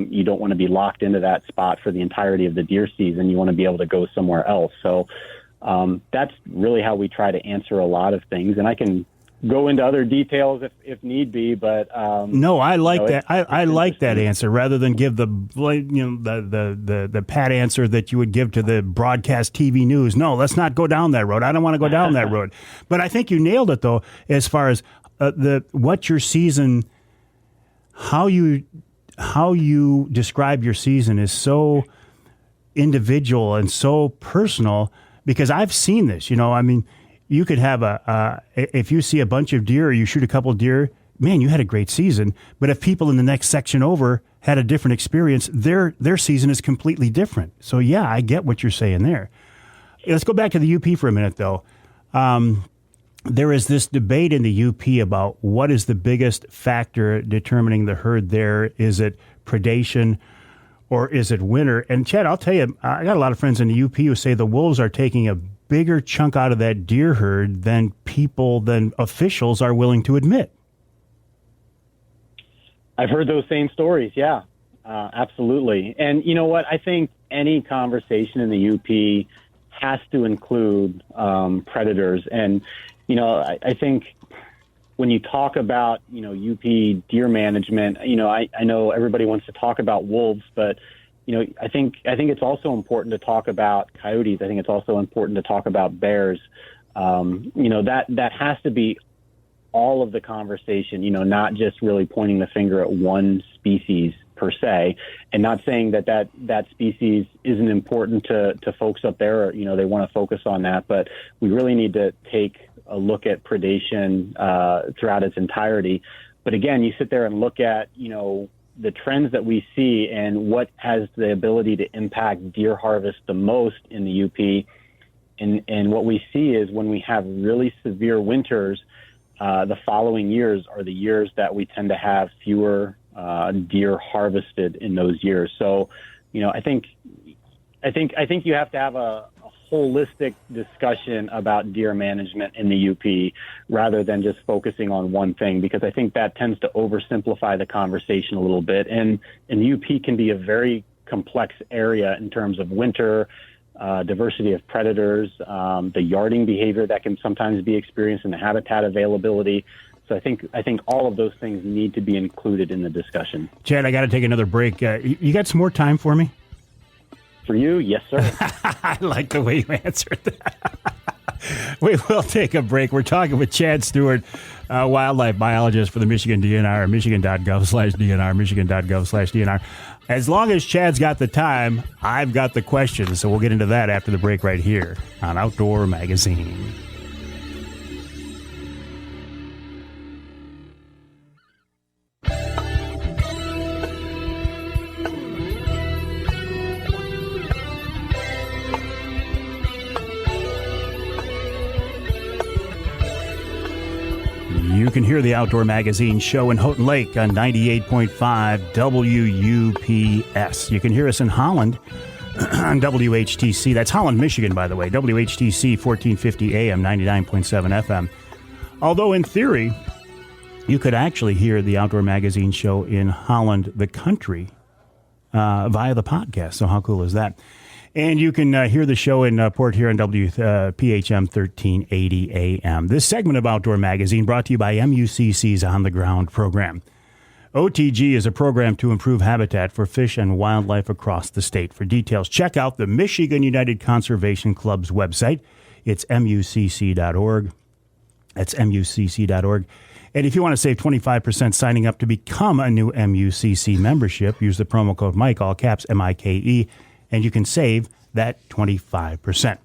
you don't want to be locked into that spot for the entirety of the deer season. You want to be able to go somewhere else. So that's really how we try to answer a lot of things. And I can go into other details if need be, but no, I like that. I like that answer rather than give the pat answer that you would give to the broadcast TV news. No, let's not go down that road. I don't want to go down that road. But I think you nailed it though, as far as what your season, how you describe your season is so individual and so personal. Because I've seen this, you could have if you see a bunch of deer or you shoot a couple of deer, man, you had a great season. But if people in the next section over had a different experience, their season is completely different. So, yeah, I get what you're saying there. Let's go back to the UP for a minute, though. There is this debate in the UP about what is the biggest factor determining the herd there. Is it predation? Or is it winter? And Chad, I'll tell you, I got a lot of friends in the UP who say the wolves are taking a bigger chunk out of that deer herd than officials are willing to admit. I've heard those same stories. Yeah, absolutely. And you know what? I think any conversation in the UP has to include predators. And, I think when you talk about, UP deer management, I know everybody wants to talk about wolves, but, I think it's also important to talk about coyotes. I think it's also important to talk about bears. That has to be all of the conversation, not just really pointing the finger at one species per se, and not saying that species isn't important to folks up there, or, they want to focus on that, but we really need to take a look at predation throughout its entirety. But again, you sit there and look at, the trends that we see and what has the ability to impact deer harvest the most in the UP. And what we see is when we have really severe winters, the following years are the years that we tend to have fewer deer harvested in those years. So, I think you have to have a holistic discussion about deer management in the UP rather than just focusing on one thing, because I think that tends to oversimplify the conversation a little bit. And the UP can be a very complex area in terms of winter, diversity of predators, the yarding behavior that can sometimes be experienced, and the habitat availability. So I think all of those things need to be included in the discussion. Chad, I got to take another break. You got some more time for me? For you, yes, sir. I like the way you answered that. We will take a break. We're talking with Chad Stewart, wildlife biologist for the Michigan DNR, michigan.gov/DNR, michigan.gov/DNR. As long as Chad's got the time, I've got the questions. So we'll get into that after the break right here on Outdoor Magazine. You can hear the Outdoor Magazine show in Houghton Lake on 98.5 WUPS. You can hear us in Holland on WHTC. That's Holland, Michigan, by the way. WHTC 1450 AM, 99.7 FM. Although in theory, you could actually hear the Outdoor Magazine show in Holland, the country, via the podcast. So how cool is that? And you can hear the show in Port Huron, PHM 1380 AM. This segment of Outdoor Magazine brought to you by MUCC's On the Ground program. OTG is a program to improve habitat for fish and wildlife across the state. For details, check out the Michigan United Conservation Club's website. It's MUCC.org. That's MUCC.org. And if you want to save 25% signing up to become a new MUCC membership, use the promo code Mike, all caps MIKE, and you can save that 25%.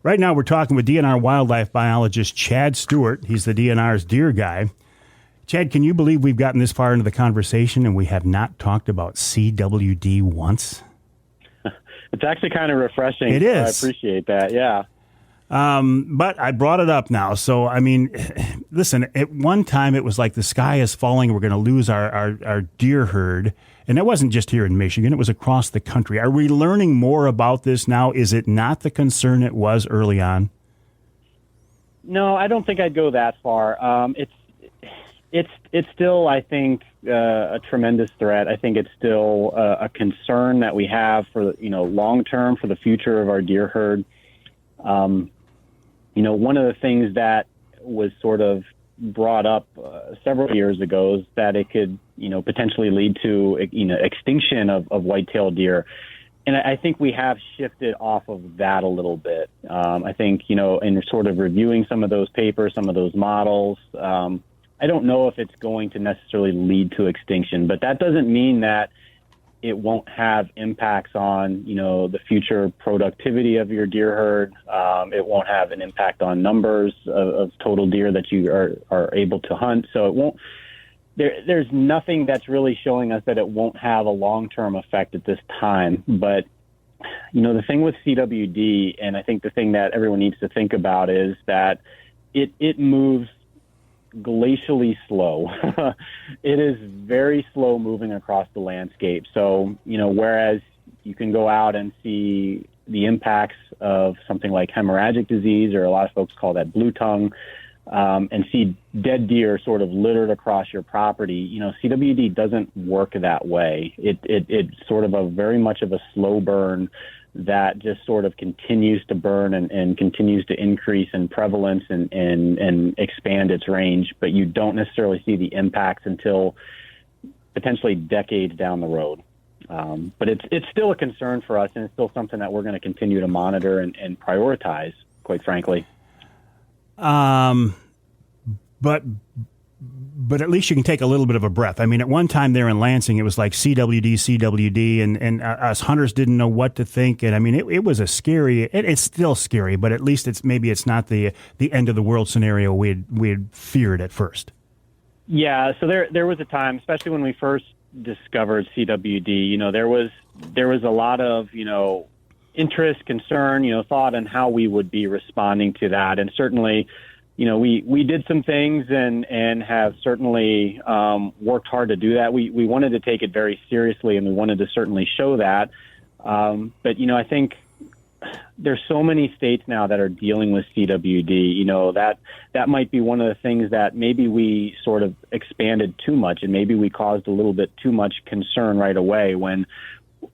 Right now, we're talking with DNR wildlife biologist Chad Stewart. He's the DNR's deer guy. Chad, can you believe we've gotten this far into the conversation and we have not talked about CWD once? It's actually kind of refreshing. It is. I appreciate that, yeah. But I brought it up now. So, I mean, listen, at one time it was like the sky is falling. We're going to lose our deer herd. And it wasn't just here in Michigan. It was across the country. Are we learning more about this now? Is it not the concern it was early on? No, I don't think I'd go that far. It's still, I think, a tremendous threat. I think it's still a concern that we have for, long term for the future of our deer herd. One of the things that was sort of brought up several years ago is that it could, potentially lead to, extinction of whitetail deer. And I think we have shifted off of that a little bit. I think, in sort of reviewing some of those papers, some of those models, I don't know if it's going to necessarily lead to extinction, but that doesn't mean that it won't have impacts on, the future productivity of your deer herd. It won't have an impact on numbers of total deer that you are able to hunt. So it won't. There's nothing that's really showing us that it won't have a long-term effect at this time. But, the thing with CWD, and I think the thing that everyone needs to think about is that it moves glacially slow. It is very slow moving across the landscape. So, whereas you can go out and see the impacts of something like hemorrhagic disease, or a lot of folks call that blue tongue, and see dead deer sort of littered across your property, CWD doesn't work that way. It's sort of a very much of a slow burn that just sort of continues to burn and continues to increase in prevalence and expand its range, but you don't necessarily see the impacts until potentially decades down the road. But it's still a concern for us, and it's still something that we're going to continue to monitor and prioritize, quite frankly. But at least you can take a little bit of a breath. I mean, at one time there in Lansing, it was like CWD, and us hunters didn't know what to think. And I mean, it was a scary. It's still scary, but at least it's not the end of the world scenario we'd feared at first. Yeah. So there was a time, especially when we first discovered CWD. There was a lot of interest, concern, thought on how we would be responding to that, and certainly. We did some things and have certainly worked hard to do that. We wanted to take it very seriously, and we wanted to certainly show that. But, I think there's so many states now that are dealing with CWD, that might be one of the things that maybe we sort of expanded too much, and maybe we caused a little bit too much concern right away when,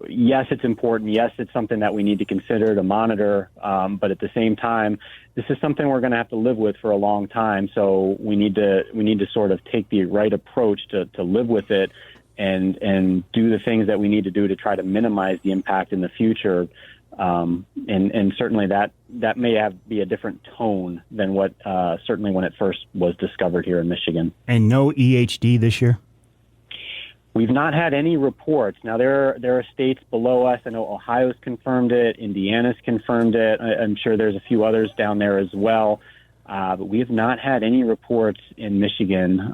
yes, it's important. Yes, it's something that we need to consider to monitor. But at the same time, this is something we're going to have to live with for a long time. So we need to sort of take the right approach to live with it and do the things that we need to do to try to minimize the impact in the future. And certainly that may be a different tone than what certainly when it first was discovered here in Michigan. And no EHD this year? We've not had any reports. Now, there are states below us. I know Ohio's confirmed it. Indiana's confirmed it. I'm sure there's a few others down there as well. But we have not had any reports in Michigan.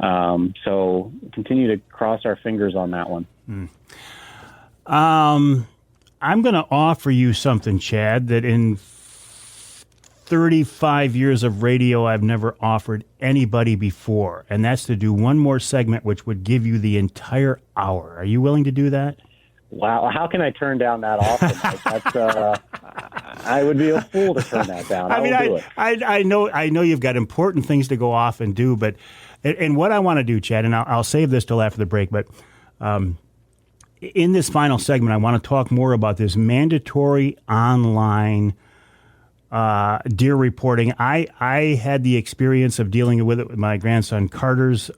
So continue to cross our fingers on that one. I'm going to offer you something, Chad, that in 35 years of radio I've never offered anybody before, and that's to do one more segment which would give you the entire hour. Are you willing to do that? Wow, how can I turn down that offer? That's, I would be a fool to turn that down. I know you've got important things to go off and do, but and what I want to do, Chad, and I'll save this till after the break, but in this final segment, I want to talk more about this mandatory online deer reporting. I had the experience of dealing with it with my grandson Carter's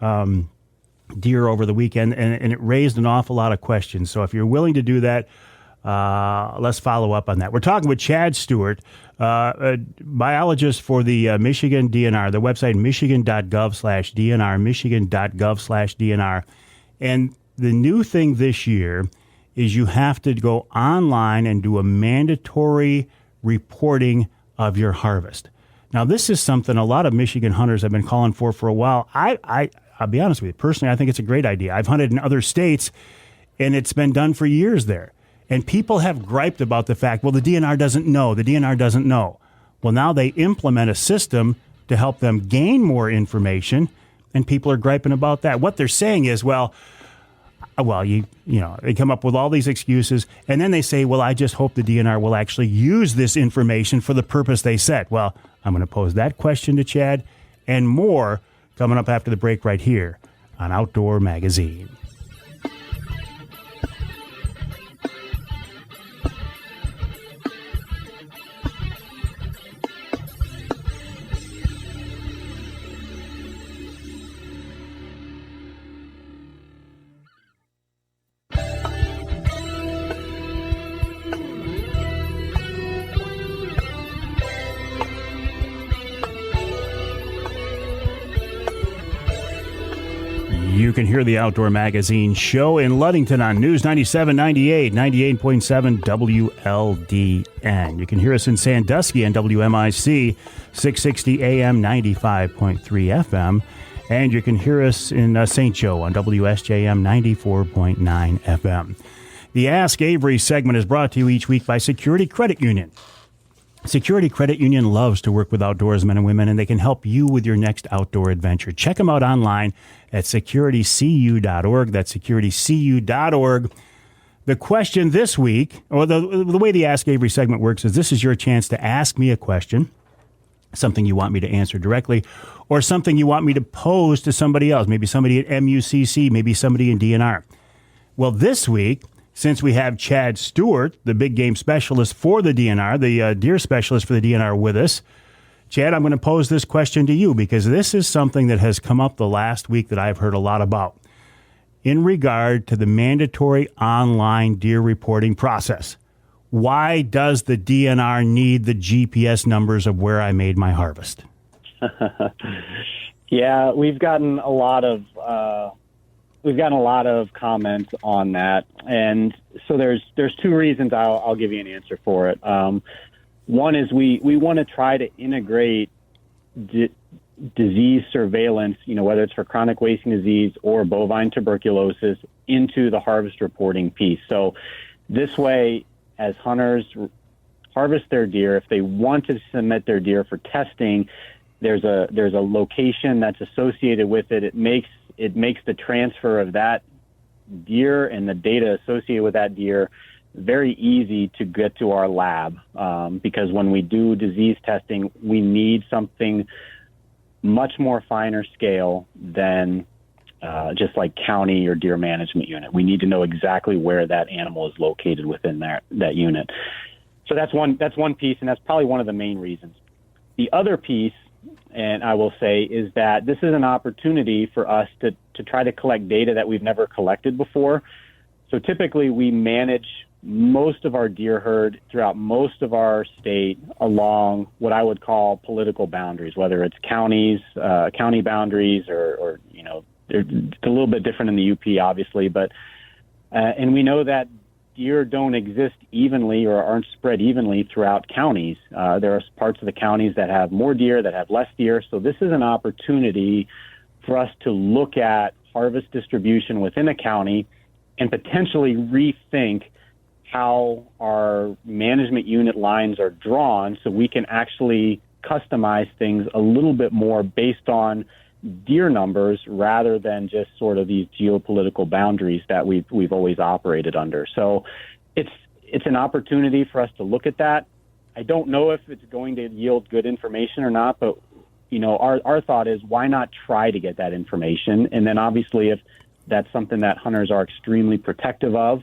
deer over the weekend, and it raised an awful lot of questions. So if you're willing to do that, let's follow up on that. We're talking with Chad Stewart, a biologist for the Michigan DNR, the website michigan.gov/DNR, michigan.gov/DNR. And the new thing this year is you have to go online and do a mandatory reporting of your harvest. Now, this is something a lot of Michigan hunters have been calling for a while. I'll be honest with you. Personally, I think it's a great idea. I've hunted in other states, and it's been done for years there. And people have griped about the fact, well, the DNR doesn't know. The DNR doesn't know. Well, now they implement a system to help them gain more information, and people are griping about that. What they're saying is, they come up with all these excuses, and then they say, well, I just hope the DNR will actually use this information for the purpose they set. Well, I'm going to pose that question to Chad and more coming up after the break right here on Outdoor Magazine. You can hear the Outdoor Magazine show in Ludington on News 97.98, 98.7 WLDN. You can hear us in Sandusky on WMIC 660 AM, 95.3 FM. And you can hear us in St. Joe on WSJM 94.9 FM. The Ask Avery segment is brought to you each week by Security Credit Union. Security Credit Union loves to work with outdoorsmen and women, and they can help you with your next outdoor adventure. Check them out online at securitycu.org. That's securitycu.org. The question this week, or the way the Ask Avery segment works, is this is your chance to ask me a question, something you want me to answer directly, or something you want me to pose to somebody else, maybe somebody at MUCC, maybe somebody in DNR. Well, this week, since we have Chad Stewart, the big game specialist for the DNR, the deer specialist for the DNR with us, Chad, I'm going to pose this question to you because this is something that has come up the last week that I've heard a lot about in regard to the mandatory online deer reporting process. Why does the DNR need the GPS numbers of where I made my harvest? Yeah, we've gotten a lot of comments on that, and so there's two reasons I'll give you an answer for it. One is we want to try to integrate disease surveillance, whether it's for chronic wasting disease or bovine tuberculosis, into the harvest reporting piece. So this way, as hunters harvest their deer, if they want to submit their deer for testing, there's a location that's associated with it. It makes the transfer of that deer and the data associated with that deer very easy to get to our lab, because when we do disease testing, we need something much more finer scale than just like county or deer management unit. We need to know exactly where that animal is located within that unit. So that's one piece, and that's probably one of the main reasons. The other piece, and I will say, is that this is an opportunity for us to try to collect data that we've never collected before. So typically we manage most of our deer herd throughout most of our state along what I would call political boundaries, whether it's county boundaries or they're a little bit different in the UP, obviously, but and we know that deer don't exist evenly or aren't spread evenly throughout counties. There are parts of the counties that have more deer, that have less deer. So this is an opportunity for us to look at harvest distribution within a county and potentially rethink how our management unit lines are drawn so we can actually customize things a little bit more based on deer numbers rather than just sort of these geopolitical boundaries that we've always operated under. So it's an opportunity for us to look at that. I don't know if it's going to yield good information or not, but our thought is, why not try to get that information? And then obviously if that's something that hunters are extremely protective of,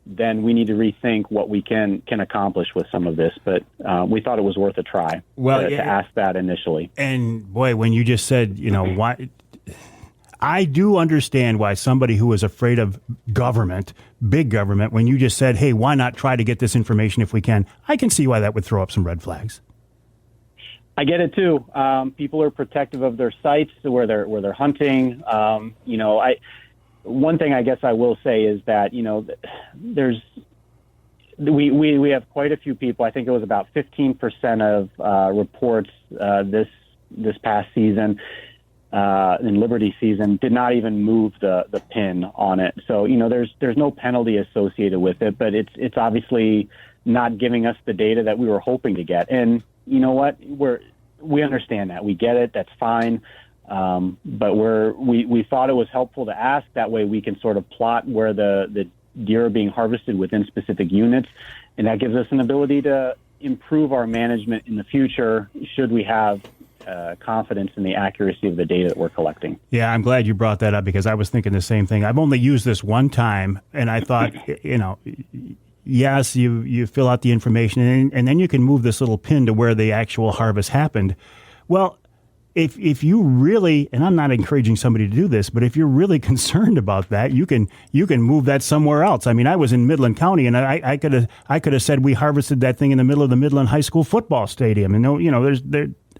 then we need to rethink what we can accomplish with some of this. But we thought it was worth a try to ask that initially. And boy, when you just said, why, I do understand why somebody who is afraid of government, big government, when you just said, hey, why not try to get this information if we can, I can see why that would throw up some red flags. I get it too. People are protective of their sites where they're hunting. One thing I guess I will say is that, we have quite a few people. I think it was about 15% of reports this past season, in Liberty season, did not even move the pin on it. So, there's no penalty associated with it, but it's obviously not giving us the data that we were hoping to get. And you know what? We understand that. We get it. That's fine. But we thought it was helpful to ask. That way we can sort of plot where the deer are being harvested within specific units. And that gives us an ability to improve our management in the future should we have confidence in the accuracy of the data that we're collecting. Yeah, I'm glad you brought that up because I was thinking the same thing. I've only used this one time, and I thought, yes, you fill out the information, and then you can move this little pin to where the actual harvest happened. Well, if you really, and I'm not encouraging somebody to do this, but if you're really concerned about that, you can move that somewhere else. I mean, I was in Midland County, and I could have said we harvested that thing in the middle of the Midland High School football stadium, and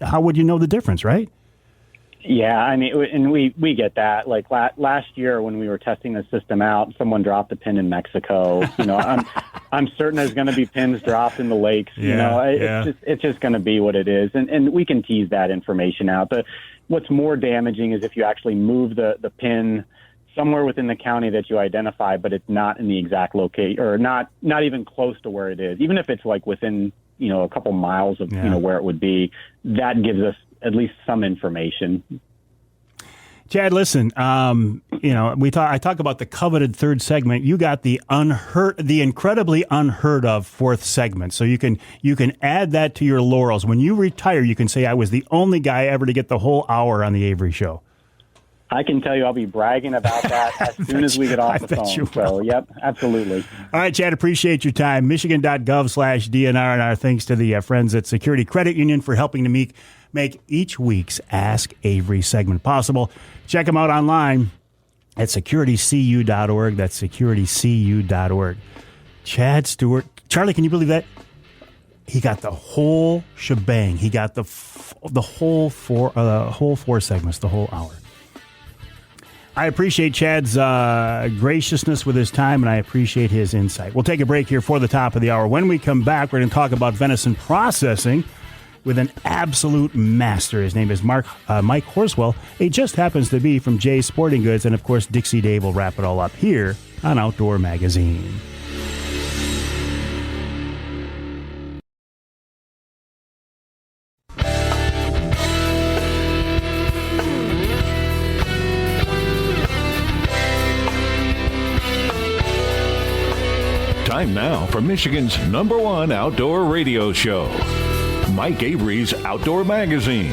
how would you know the difference, right? Yeah, I mean, and we get that. Like last year when we were testing the system out, someone dropped a pin in Mexico. I'm certain there's going to be pins dropped in the lakes. It's just going to be what it is, and we can tease that information out. But what's more damaging is if you actually move the pin somewhere within the county that you identify, but it's not in the exact location or not even close to where it is. Even if it's like within a couple miles of where it would be, that gives us at least some information. Chad, listen, I talk about the coveted third segment. You got the incredibly unheard of fourth segment. So you can add that to your laurels. When you retire, you can say, I was the only guy ever to get the whole hour on the Avery Show. I can tell you I'll be bragging about that as soon as we get off the phone. So, yep, absolutely. All right, Chad, appreciate your time. Michigan.gov/DNR, and our thanks to the friends at Security Credit Union for helping to make each week's Ask Avery segment possible. Check them out online at securitycu.org. That's securitycu.org. Chad Stewart. Charlie, can you believe that? He got the whole shebang. He got the whole four segments, the whole hour. I appreciate Chad's graciousness with his time, and I appreciate his insight. We'll take a break here for the top of the hour. When we come back, we're going to talk about venison processing with an absolute master. His name is Mike Horswill. He just happens to be from Jay's Sporting Goods, and of course, Dixie Dave will wrap it all up here on Outdoor Magazine. Time now for Michigan's #1 outdoor radio show, Mike Avery's Outdoor Magazine.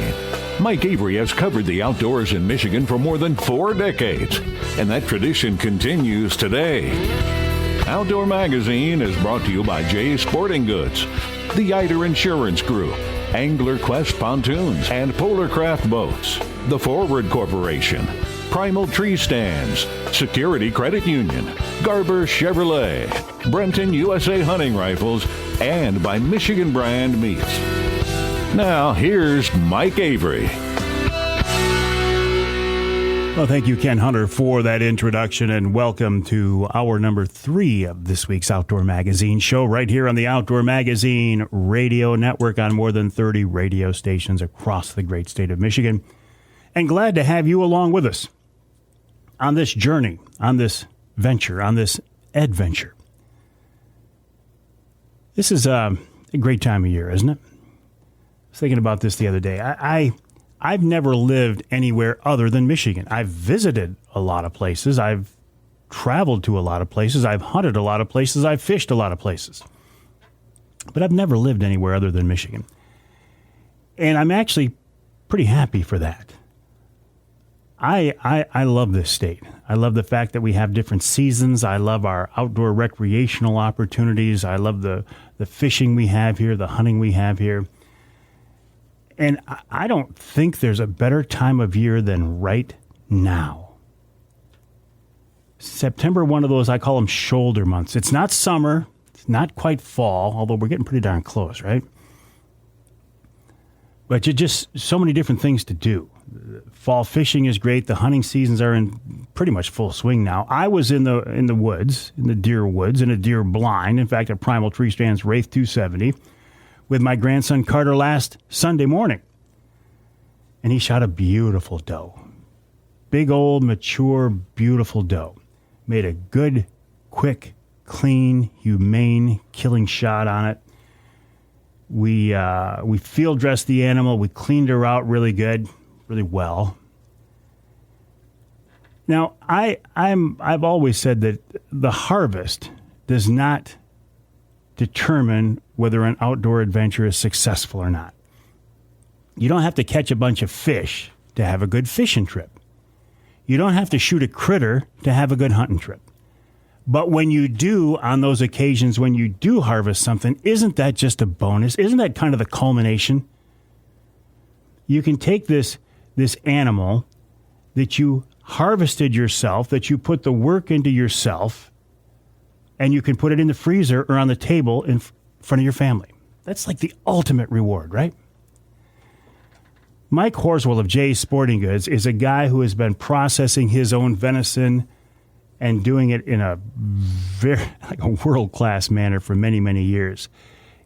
Mike Avery has covered the outdoors in Michigan for more than 4 decades, and that tradition continues today. Outdoor Magazine is brought to you by Jay's Sporting Goods, the Eider Insurance Group, Angler Quest Pontoons and Polar Craft Boats, the Forward Corporation, Primal Tree Stands, Security Credit Union, Garber Chevrolet, Brenton USA Hunting Rifles, and by Michigan Brand Meats. Now, here's Mike Avery. Well, thank you, Ken Hunter, for that introduction, and welcome to hour number 3 of this week's Outdoor Magazine show right here on the Outdoor Magazine radio network on more than 30 radio stations across the great state of Michigan. And glad to have you along with us on this journey, on this venture, on this adventure. This is a great time of year, isn't it? I was thinking about this the other day. I've never lived anywhere other than Michigan. I've visited a lot of places. I've traveled to a lot of places. I've hunted a lot of places. I've fished a lot of places. But I've never lived anywhere other than Michigan. And I'm actually pretty happy for that. I love this state. I love the fact that we have different seasons. I love our outdoor recreational opportunities. I love the fishing we have here, the hunting we have here. And I don't think there's a better time of year than right now September, one of those, I call them shoulder months. It's not summer. It's not quite fall, although we're getting pretty darn close, right? But you just so many different things to do. Fall fishing is great. The hunting seasons are in pretty much full swing now. I was in the woods, in the deer woods, in a deer blind. In fact, at Primal Tree Stands Wraith 270 with my grandson Carter last Sunday morning. And he shot a beautiful doe. Big old, mature, beautiful doe. Made a good, quick, clean, humane killing shot on it. We field dressed the animal. We cleaned her out really good, really well. Now, I've always said that the harvest does not determine whether an outdoor adventure is successful or not. You don't have to catch a bunch of fish to have a good fishing trip. You don't have to shoot a critter to have a good hunting trip. But when you do, on those occasions when you do harvest something, isn't that just a bonus? Isn't that kind of the culmination? You can take this animal that you harvested yourself, that you put the work into yourself, and you can put it in the freezer or on the table in front of your family. That's like the ultimate reward, right? Mike Horswill of Jay's Sporting Goods is a guy who has been processing his own venison and doing it in a world-class manner for many, many years.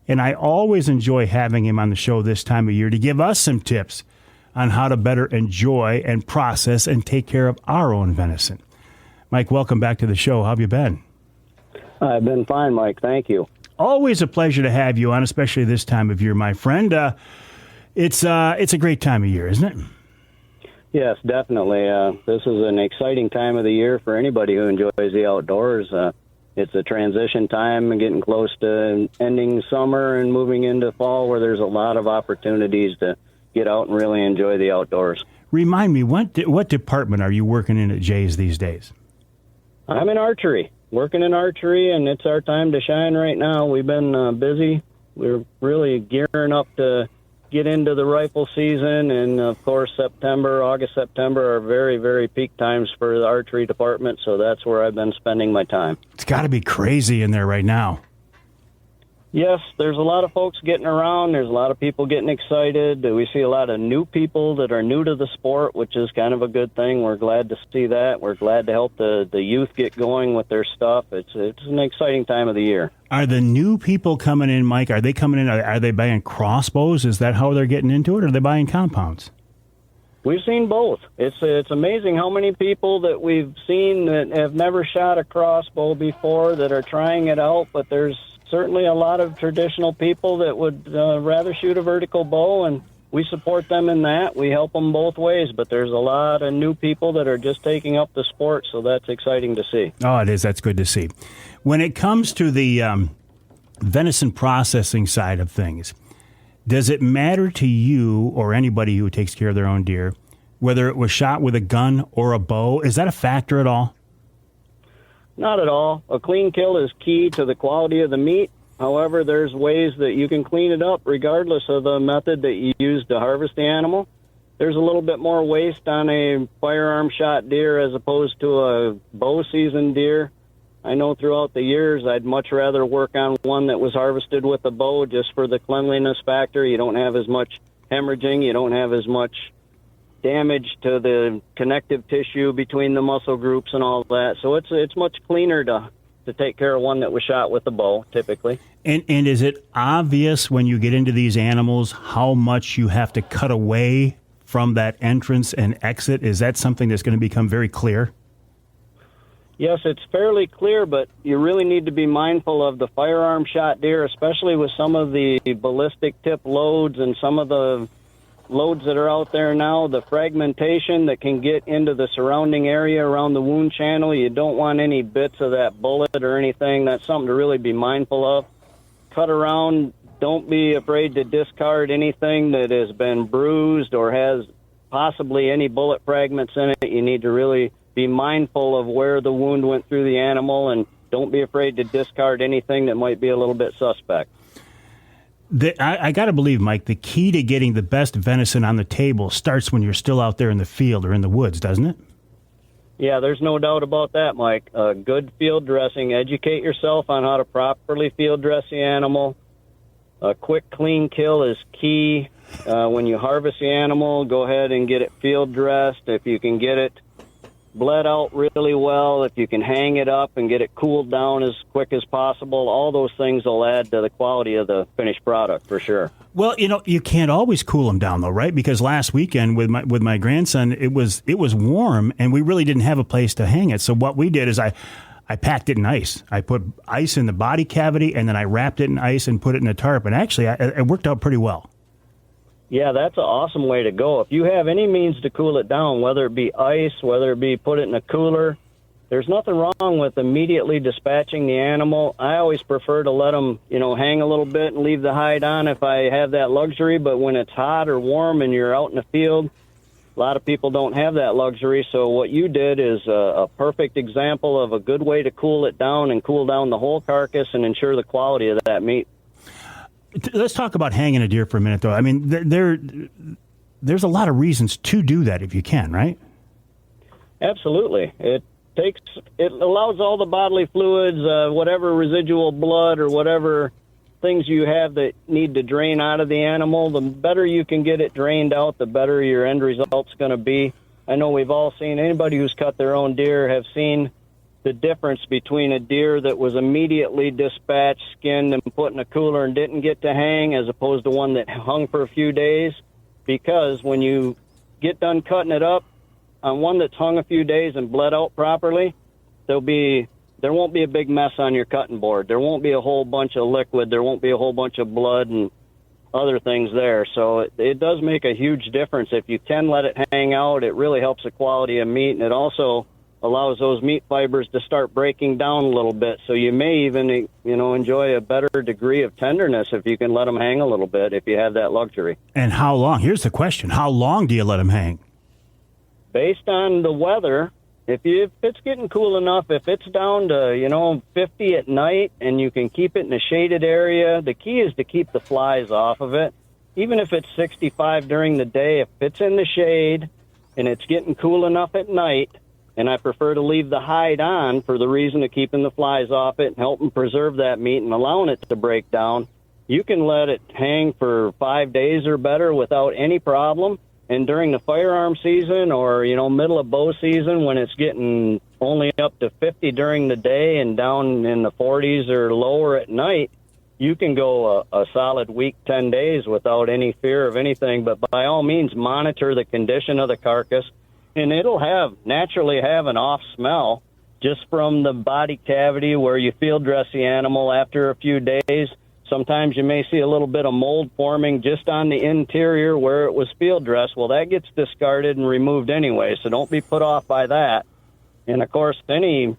And I always enjoy having him on the show this time of year to give us some tips on how to better enjoy and process and take care of our own venison. Mike, welcome back to the show. How have you been? I've been fine, Mike. Thank you. Always a pleasure to have you on, especially this time of year, my friend. It's a great time of year, isn't it? Yes, definitely. This is an exciting time of the year for anybody who enjoys the outdoors. It's a transition time and getting close to ending summer and moving into fall where there's a lot of opportunities to get out and really enjoy the outdoors. Remind me, what department are you working in at Jay's these days? I'm in archery, working in archery, and it's our time to shine right now. We've been busy. We're really gearing up to get into the rifle season, and of course August, September are very, very peak times for the archery department, so that's where I've been spending my time. It's got to be crazy in there right now. Yes, there's a lot of folks getting around. There's a lot of people getting excited. We see a lot of new people that are new to the sport, which is kind of a good thing. We're glad to see that. We're glad to help the youth get going with their stuff. It's an exciting time of the year. Are the new people coming in, Mike, are they coming in, are they buying crossbows? Is that how they're getting into it, or are they buying compounds? We've seen both. It's amazing how many people that we've seen that have never shot a crossbow before that are trying it out, but there's certainly a lot of traditional people that would rather shoot a vertical bow, and we support them in that. We help them both ways, but there's a lot of new people that are just taking up the sport, so that's exciting to see. Oh, it is. That's good to see. When it comes to the venison processing side of things, does it matter to you or anybody who takes care of their own deer whether it was shot with a gun or a bow? Is that a factor at all? Not at all. A clean kill is key to the quality of the meat. However, there's ways that you can clean it up regardless of the method that you use to harvest the animal. There's a little bit more waste on a firearm shot deer as opposed to a bow seasoned deer. I know throughout the years I'd much rather work on one that was harvested with a bow just for the cleanliness factor. You don't have as much hemorrhaging. You don't have as much damage to the connective tissue between the muscle groups and all that. So it's much cleaner to take care of one that was shot with a bow, typically. And is it obvious when you get into these animals how much you have to cut away from that entrance and exit? Is that something that's going to become very clear? Yes, it's fairly clear, but you really need to be mindful of the firearm shot deer, especially with some of the ballistic tip loads and some of the loads that are out there now, the fragmentation that can get into the surrounding area around the wound channel. You don't want any bits of that bullet or anything. That's something to really be mindful of. Cut around. Don't be afraid to discard anything that has been bruised or has possibly any bullet fragments in it. You need to really be mindful of where the wound went through the animal, and don't be afraid to discard anything that might be a little bit suspect. I got to believe, Mike, the key to getting the best venison on the table starts when you're still out there in the field or in the woods, doesn't it? Yeah, there's no doubt about that, Mike. Good field dressing. Educate yourself on how to properly field dress the animal. A quick, clean kill is key. When you harvest the animal, go ahead and get it field dressed. If you can get it bled out really well, if you can hang it up and get it cooled down as quick as possible, all those things will add to the quality of the finished product for sure. Well, you can't always cool them down though, right? Because last weekend with my grandson, it was warm and we really didn't have a place to hang it. So what we did is I packed it in ice. I put ice in the body cavity and then I wrapped it in ice and put it in a tarp. And actually, it worked out pretty well. Yeah, that's an awesome way to go. If you have any means to cool it down, whether it be ice, whether it be put it in a cooler, there's nothing wrong with immediately dispatching the animal. I always prefer to let them, hang a little bit and leave the hide on if I have that luxury. But when it's hot or warm and you're out in the field, a lot of people don't have that luxury. So what you did is a perfect example of a good way to cool it down and cool down the whole carcass and ensure the quality of that meat. Let's talk about hanging a deer for a minute, though. I mean, there's a lot of reasons to do that if you can, right? Absolutely. It allows all the bodily fluids, whatever residual blood or whatever things you have that need to drain out of the animal. The better you can get it drained out, the better your end result's going to be. I know we've all seen, anybody who's cut their own deer have seen the difference between a deer that was immediately dispatched, skinned, and put in a cooler and didn't get to hang as opposed to one that hung for a few days. Because when you get done cutting it up, on one that's hung a few days and bled out properly, there won't be a big mess on your cutting board. There won't be a whole bunch of liquid. There won't be a whole bunch of blood and other things there. So it does make a huge difference. If you can let it hang out, it really helps the quality of meat, and it also allows those meat fibers to start breaking down a little bit. So you may even, enjoy a better degree of tenderness if you can let them hang a little bit, if you have that luxury. And how long? Here's the question. How long do you let them hang? Based on the weather, if it's getting cool enough, if it's down to, 50 at night and you can keep it in a shaded area, the key is to keep the flies off of it. Even if it's 65 during the day, if it's in the shade and it's getting cool enough at night, and I prefer to leave the hide on for the reason of keeping the flies off it and helping preserve that meat and allowing it to break down, you can let it hang for 5 days or better without any problem. And during the firearm season or, middle of bow season, when it's getting only up to 50 during the day and down in the 40s or lower at night, you can go a solid week, 10 days without any fear of anything. But by all means, monitor the condition of the carcass. And it'll naturally have an off smell just from the body cavity where you field dress the animal after a few days. Sometimes you may see a little bit of mold forming just on the interior where it was field dressed. Well, that gets discarded and removed anyway, so don't be put off by that. And, of course, any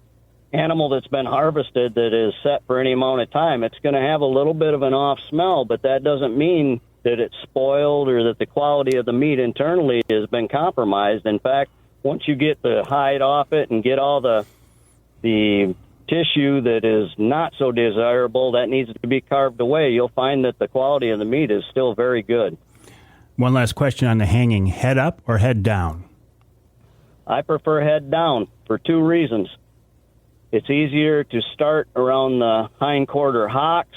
animal that's been harvested that is set for any amount of time, it's going to have a little bit of an off smell, but that doesn't mean that it's spoiled or that the quality of the meat internally has been compromised. In fact, once you get the hide off it and get all the tissue that is not so desirable, that needs to be carved away, you'll find that the quality of the meat is still very good. One last question on the hanging. Head up or head down? I prefer head down for 2 reasons. It's easier to start around the hind quarter hocks,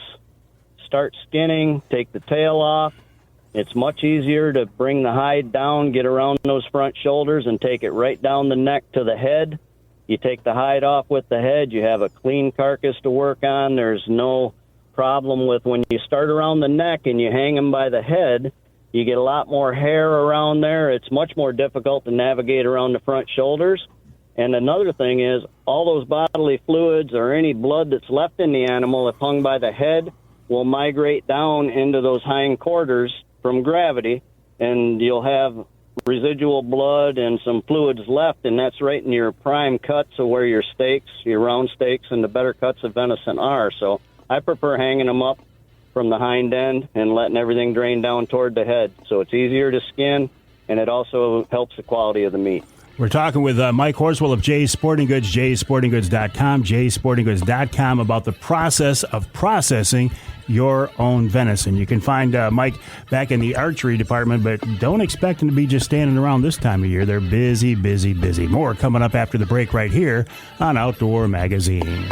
start skinning, take the tail off. It's much easier to bring the hide down, get around those front shoulders, and take it right down the neck to the head. You take the hide off with the head, you have a clean carcass to work on. There's no problem with when you start around the neck and you hang them by the head, you get a lot more hair around there. It's much more difficult to navigate around the front shoulders. And another thing is all those bodily fluids or any blood that's left in the animal, if hung by the head, will migrate down into those hind quarters from gravity, and you'll have residual blood and some fluids left, and that's right in your prime cuts of where your steaks, your round steaks, and the better cuts of venison are. So I prefer hanging them up from the hind end and letting everything drain down toward the head. So it's easier to skin, and it also helps the quality of the meat. We're talking with Mike Horswill of Jay's Sporting Goods, jaysportinggoods.com, jaysportinggoods.com, about the process of processing your own venison. You can find Mike back in the archery department, but don't expect him to be just standing around this time of year. They're busy, busy, busy. More coming up after the break right here on Outdoor Magazine.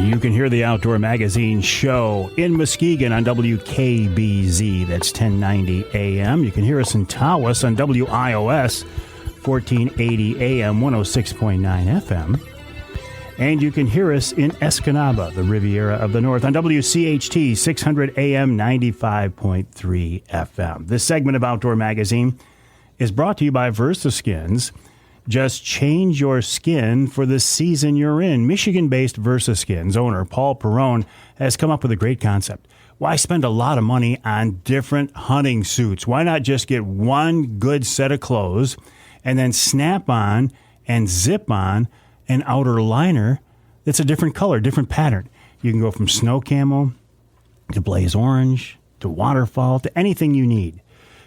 You can hear the Outdoor Magazine show in Muskegon on WKBZ. That's 1090 AM. You can hear us in Tawas on WIOS 1480 AM, 106.9 FM. And you can hear us in Escanaba, the Riviera of the North, on WCHT 600 AM, 95.3 FM. This segment of Outdoor Magazine is brought to you by VersaSkins. Just change your skin for the season you're in. Michigan-based VersaSkins owner Paul Perrone has come up with a great concept. Why spend a lot of money on different hunting suits? Why not just get one good set of clothes and then snap on and zip on an outer liner that's a different color, different pattern? You can go from snow camo to blaze orange to waterfall to anything you need.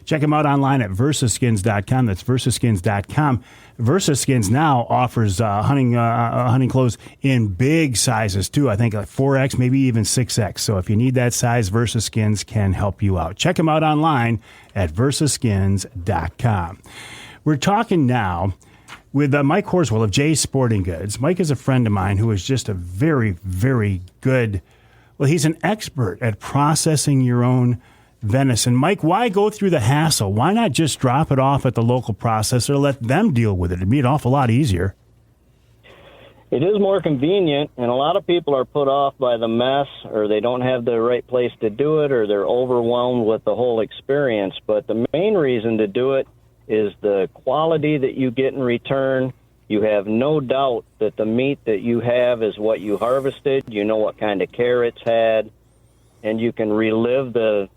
Check them out online at versaskins.com. That's versaskins.com. VersaSkins now offers hunting clothes in big sizes, too. I think like 4X, maybe even 6X. So if you need that size, VersaSkins can help you out. Check them out online at versaskins.com. We're talking now with Mike Horswill of Jay's Sporting Goods. Mike is a friend of mine who is just a very, very good, well, he's an expert at processing your own venison. Mike, why go through the hassle? Why not just drop it off at the local processor, let them deal with it? It'd be an awful lot easier. It is more convenient, and a lot of people are put off by the mess, or they don't have the right place to do it, or they're overwhelmed with the whole experience. But the main reason to do it is the quality that you get in return. You have no doubt that the meat that you have is what you harvested. You know what kind of care it's had, and you can relive the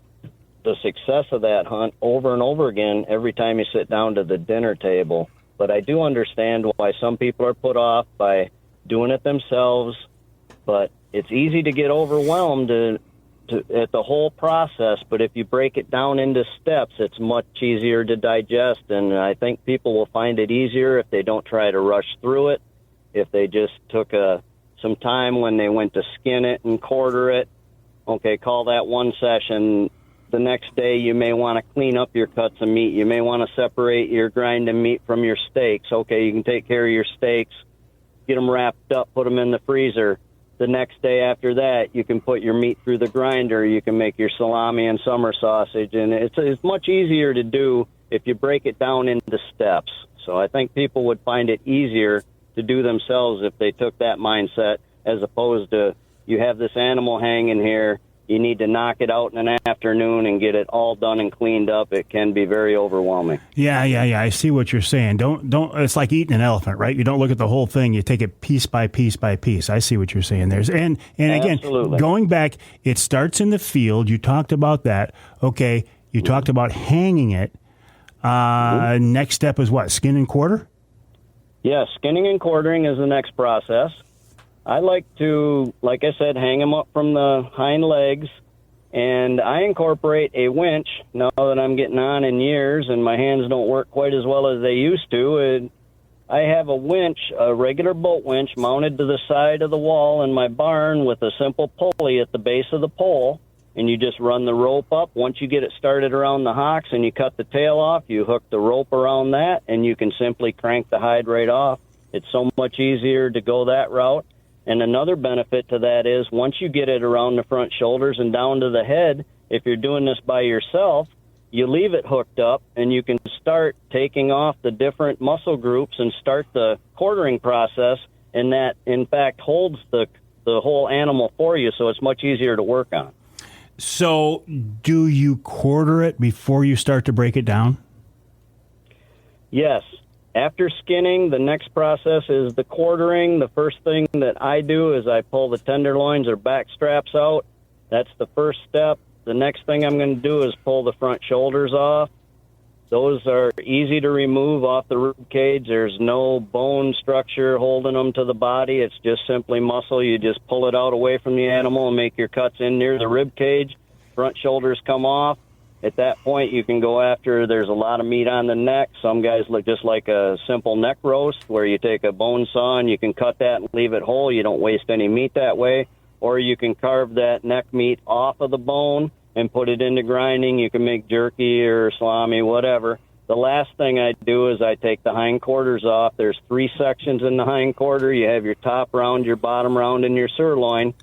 success of that hunt over and over again every time you sit down to the dinner table. But I do understand why some people are put off by doing it themselves, but it's easy to get overwhelmed at the whole process. But if you break it down into steps, it's much easier to digest, and I think people will find it easier if they don't try to rush through it, if they just took some time when they went to skin it and quarter it. Okay, call that one session. The next day, you may want to clean up your cuts of meat. You may want to separate your grinding meat from your steaks. Okay, you can take care of your steaks, get them wrapped up, put them in the freezer. The next day after that, you can put your meat through the grinder. You can make your salami and summer sausage, and it's much easier to do if you break it down into steps. So I think people would find it easier to do themselves if they took that mindset, as opposed to you have this animal hanging here. You need to knock it out in an afternoon and get it all done and cleaned up. It can be very overwhelming. Yeah. I see what you're saying. Don't. It's like eating an elephant, right? You don't look at the whole thing. You take it piece by piece by piece. I see what you're saying there. And again, absolutely. Going back, it starts in the field. You talked about that. Okay. You talked about hanging it. Next step is what? Skin and quarter? Yes, skinning and quartering is the next process. I like to, like I said, hang them up from the hind legs, and I incorporate a winch now that I'm getting on in years and my hands don't work quite as well as they used to. And I have a winch, a regular boat winch, mounted to the side of the wall in my barn with a simple pulley at the base of the pole, and you just run the rope up. Once you get it started around the hocks and you cut the tail off, you hook the rope around that, and you can simply crank the hide right off. It's so much easier to go that route. And another benefit to that is once you get it around the front shoulders and down to the head, if you're doing this by yourself, you leave it hooked up and you can start taking off the different muscle groups and start the quartering process, and that, in fact, holds the whole animal for you, so it's much easier to work on. So do you quarter it before you start to break it down? Yes. After skinning, the next process is the quartering. The first thing that I do is I pull the tenderloins or back straps out. That's the first step. the next thing I'm going to do is pull the front shoulders off. Those are easy to remove off the rib cage. There's no bone structure holding them to the body. It's just simply muscle. You just pull it out away from the animal and make your cuts in near the rib cage. Front shoulders come off. At that point, you can go after, there's a lot of meat on the neck. Some guys look just like a simple neck roast where you take a bone saw and you can cut that and leave it whole. You don't waste any meat that way. Or you can carve that neck meat off of the bone and put it into grinding. You can make jerky or salami, whatever. The last thing I do is I take the hindquarters off. There's 3 sections in the hindquarter. You have your top round, your bottom round, and your sirloin.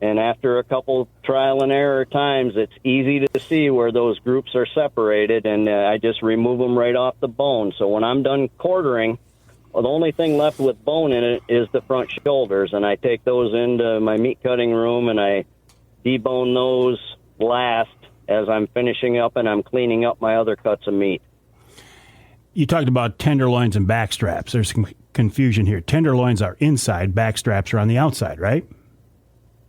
And after a couple trial and error times, it's easy to see where those groups are separated, and I just remove them right off the bone. So when I'm done quartering, well, the only thing left with bone in it is the front shoulders, and I take those into my meat cutting room, and I debone those last as I'm finishing up and I'm cleaning up my other cuts of meat. You talked about tenderloins and backstraps. There's some confusion here. Tenderloins are inside, backstraps are on the outside, right?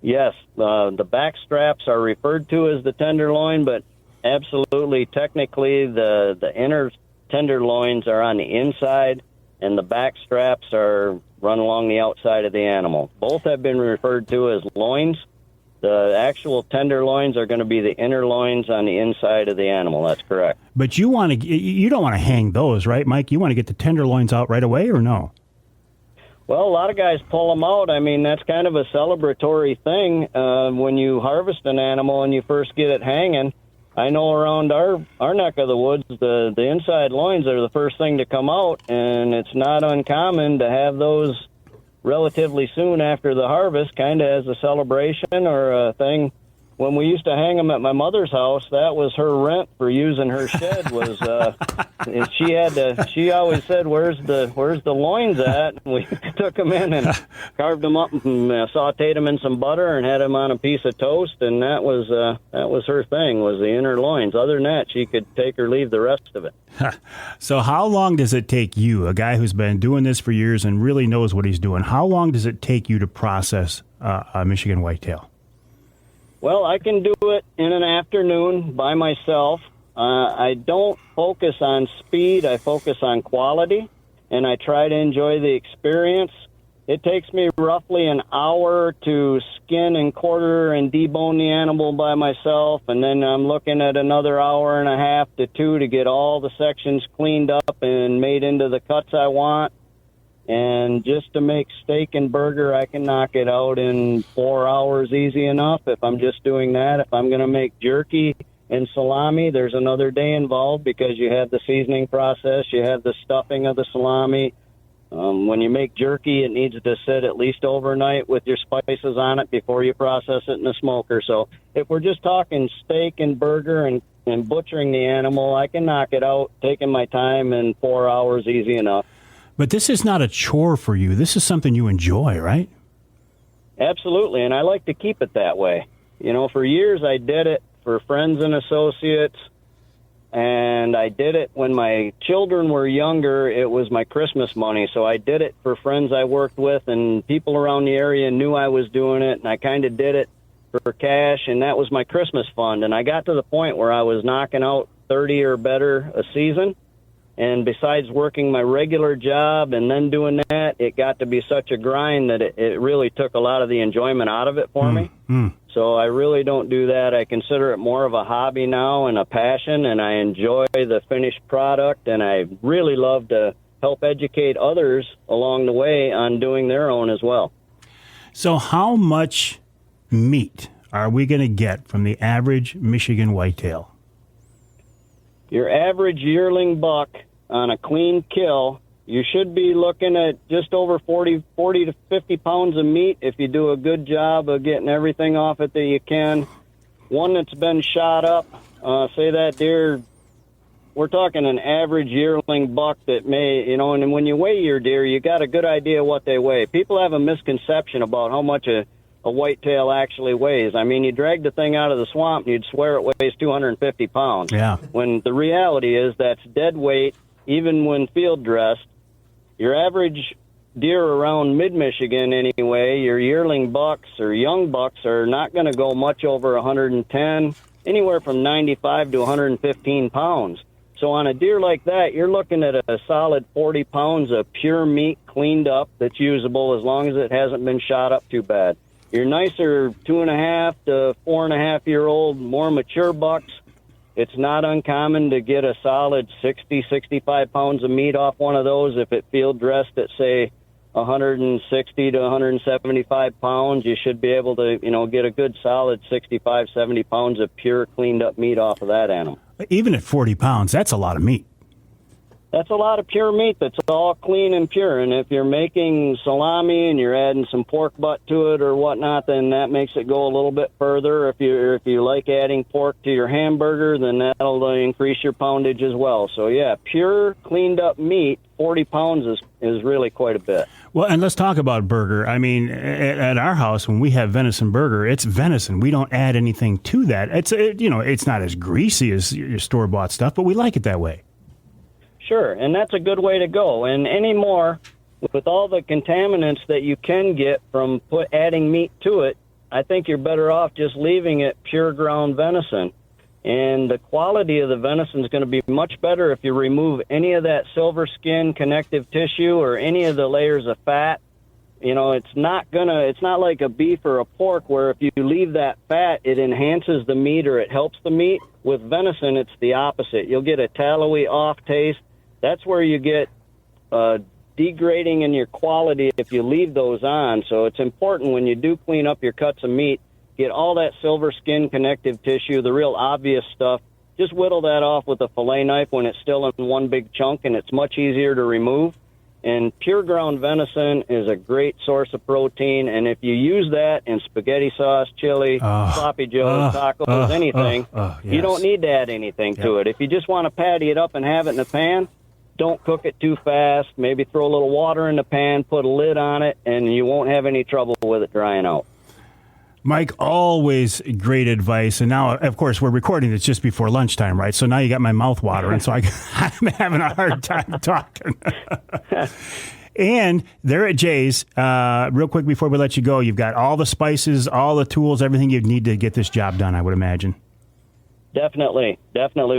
Yes, the back straps are referred to as the tenderloin, but absolutely, technically, the inner tenderloins are on the inside, and the back straps are run along the outside of the animal. Both have been referred to as loins. The actual tenderloins are going to be the inner loins on the inside of the animal. That's correct. But you don't want to hang those, right, Mike? You want to get the tenderloins out right away, or no? Well, a lot of guys pull them out. I mean, that's kind of a celebratory thing. When you harvest an animal and you first get it hanging, I know around our neck of the woods, the inside loins are the first thing to come out, and it's not uncommon to have those relatively soon after the harvest, kind of as a celebration or a thing. When we used to hang them at my mother's house, that was her rent for using her shed. Was she always said, "Where's the loins at?" And we took them in and carved them up and sautéed them in some butter and had them on a piece of toast. And that was her thing, was the inner loins. Other than that, she could take or leave the rest of it. So how long does it take you, a guy who's been doing this for years and really knows what he's doing, how long does it take you to process a Michigan whitetail? Well, I can do it in an afternoon by myself. I don't focus on speed. I focus on quality, and I try to enjoy the experience. It takes me roughly an hour to skin and quarter and debone the animal by myself, and then I'm looking at another hour and a half to 2 to get all the sections cleaned up and made into the cuts I want. And just to make steak and burger, I can knock it out in 4 hours easy enough if I'm just doing that. If I'm going to make jerky and salami, there's another day involved because you have the seasoning process, you have the stuffing of the salami. When you make jerky, it needs to sit at least overnight with your spices on it before you process it in the smoker. So if we're just talking steak and burger and butchering the animal, I can knock it out, taking my time in 4 hours easy enough. But this is not a chore for you. This is something you enjoy, right? Absolutely, and I like to keep it that way. You know, for years I did it for friends and associates, and I did it when my children were younger. It was my Christmas money, so I did it for friends I worked with, and people around the area knew I was doing it, and I kind of did it for cash, and that was my Christmas fund. And I got to the point where I was knocking out 30 or better a season. And besides working my regular job and then doing that, it got to be such a grind that it really took a lot of the enjoyment out of it for me. So I really don't do that. I consider it more of a hobby now and a passion, and I enjoy the finished product, and I really love to help educate others along the way on doing their own as well. So how much meat are we going to get from the average Michigan whitetail? Your average yearling buck on a clean kill, you should be looking at just over 40 to 50 pounds of meat if you do a good job of getting everything off it that you can. One that's been shot up, say that deer, we're talking an average yearling buck that may, you know, and when you weigh your deer, you got a good idea what they weigh. People have a misconception about how much a whitetail actually weighs. I mean, you drag the thing out of the swamp and you'd swear it weighs 250 pounds. Yeah. When the reality is that's dead weight, even when field dressed. Your average deer around mid-Michigan anyway, your yearling bucks or young bucks are not going to go much over 110, anywhere from 95 to 115 pounds. So on a deer like that, you're looking at a solid 40 pounds of pure meat cleaned up that's usable as long as it hasn't been shot up too bad. Your nicer 2.5 to 4.5-year-old, more mature bucks, it's not uncommon to get a solid 60, 65 pounds of meat off one of those. If it field dressed at, say, 160 to 175 pounds, you should be able to, get a good solid 65, 70 pounds of pure cleaned up meat off of that animal. Even at 40 pounds, that's a lot of meat. That's a lot of pure meat that's all clean and pure. And if you're making salami and you're adding some pork butt to it or whatnot, then that makes it go a little bit further. If you like adding pork to your hamburger, then that'll increase your poundage as well. So, yeah, pure, cleaned up meat, 40 pounds is really quite a bit. Well, and let's talk about burger. I mean, at our house, when we have venison burger, it's venison. We don't add anything to that. It's not as greasy as your store-bought stuff, but we like it that way. Sure, and that's a good way to go. And anymore, with all the contaminants that you can get from adding meat to it, I think you're better off just leaving it pure ground venison. And the quality of the venison is going to be much better if you remove any of that silver skin connective tissue or any of the layers of fat. It's not like a beef or a pork where if you leave that fat, it enhances the meat or it helps the meat. With venison, it's the opposite. You'll get a tallowy off taste. That's where you get degrading in your quality if you leave those on. So it's important when you do clean up your cuts of meat, get all that silver skin connective tissue, the real obvious stuff. Just whittle that off with a fillet knife when it's still in one big chunk, and it's much easier to remove. And pure ground venison is a great source of protein, and if you use that in spaghetti sauce, chili, sloppy joes, tacos, anything, yes. You don't need to add anything to it. If you just want to patty it up and have it in a pan, don't cook it too fast. Maybe throw a little water in the pan, put a lid on it, and you won't have any trouble with it drying out. Mike, always great advice. And now, of course, we're recording this just before lunchtime, right? So now you got my mouth watering, so I'm having a hard time talking. And there at Jay's, real quick before we let you go, you've got all the spices, all the tools, everything you'd need to get this job done, I would imagine. Definitely.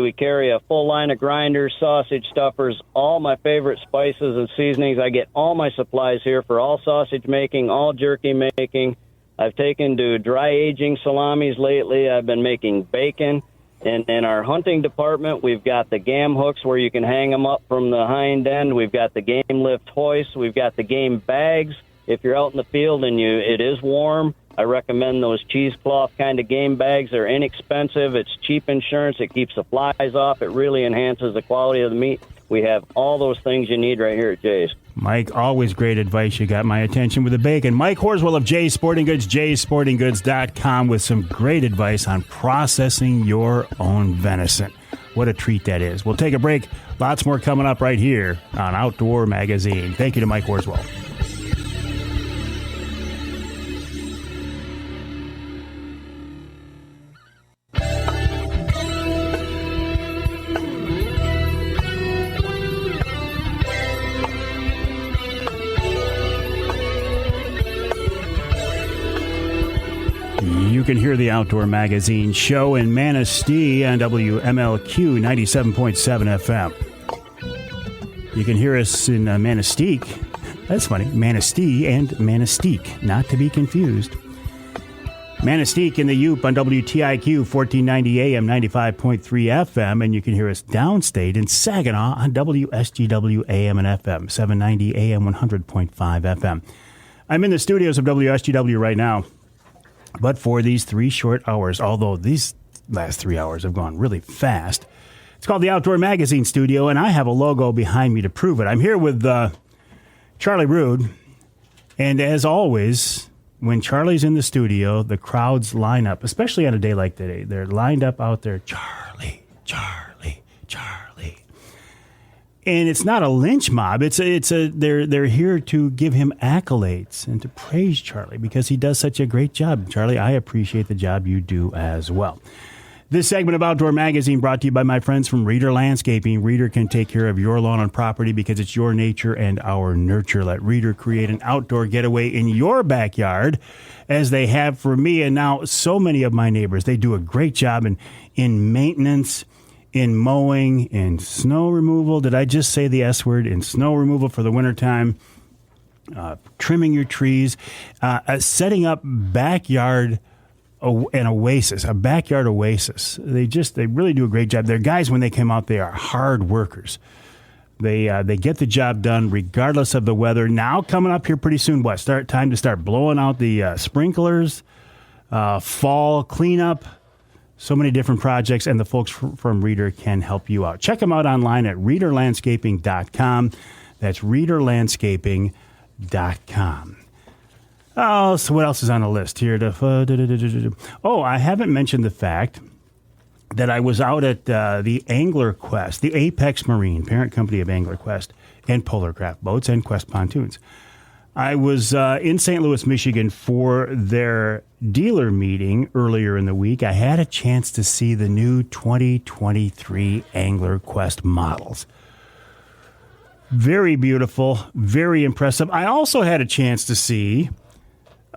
We carry a full line of grinders, sausage stuffers, all my favorite spices and seasonings. I get all my supplies here for all sausage making, all jerky making. I've taken to dry aging salamis lately. I've been making bacon. And in our hunting department, we've got the gam hooks where you can hang them up from the hind end. We've got the game lift hoists. We've got the game bags. If you're out in the field and it is warm, I recommend those cheesecloth kind of game bags. They're inexpensive. It's cheap insurance. It keeps the flies off. It really enhances the quality of the meat. We have all those things you need right here at Jay's. Mike, always great advice. You got my attention with the bacon. Mike Horswill of Jay's Sporting Goods, jaysportinggoods.com, with some great advice on processing your own venison. What a treat that is. We'll take a break. Lots more coming up right here on Outdoor Magazine. Thank you to Mike Horswill. You can hear the Outdoor Magazine show in Manistee on WMLQ 97.7 FM. You can hear us in Manistique. That's funny. Manistee and Manistique, not to be confused. Manistique in the Yoop on WTIQ 1490 AM 95.3 FM, and you can hear us downstate in Saginaw on WSGW AM and FM 790 AM 100.5 FM. I'm in the studios of WSGW right now. But for these 3 short hours, although these last 3 hours have gone really fast, it's called the Outdoor Magazine Studio, and I have a logo behind me to prove it. I'm here with Charlie Rood, and as always, when Charlie's in the studio, the crowds line up, especially on a day like today. They're lined up out there, Charlie, Charlie, Charlie. And it's not a lynch mob. They're here to give him accolades and to praise Charlie because he does such a great job. Charlie, I appreciate the job you do as well. This segment of Outdoor Magazine brought to you by my friends from Reader Landscaping. Reader can take care of your lawn and property because it's your nature and our nurture. Let Reader create an outdoor getaway in your backyard as they have for me and now so many of my neighbors. They do a great job in maintenance, in mowing, in snow removal. Did I just say the S word? In snow removal for the wintertime, trimming your trees, setting up backyard an oasis, a backyard oasis. They really do a great job. They're guys, when they come out, they are hard workers. They get the job done regardless of the weather. Now coming up here pretty soon, time to start blowing out the sprinklers, fall cleanup, so many different projects, and the folks from Reader can help you out. Check them out online at readerlandscaping.com. That's readerlandscaping.com. Oh, so what else is on the list here? Oh, I haven't mentioned the fact that I was out at the Angler Quest, the Apex Marine, parent company of Angler Quest, and Polar Craft Boats, and Quest Pontoons. I was in St. Louis, Michigan for their dealer meeting earlier in the week. I had a chance to see the new 2023 Angler Quest models. Very beautiful, very impressive. I also had a chance to see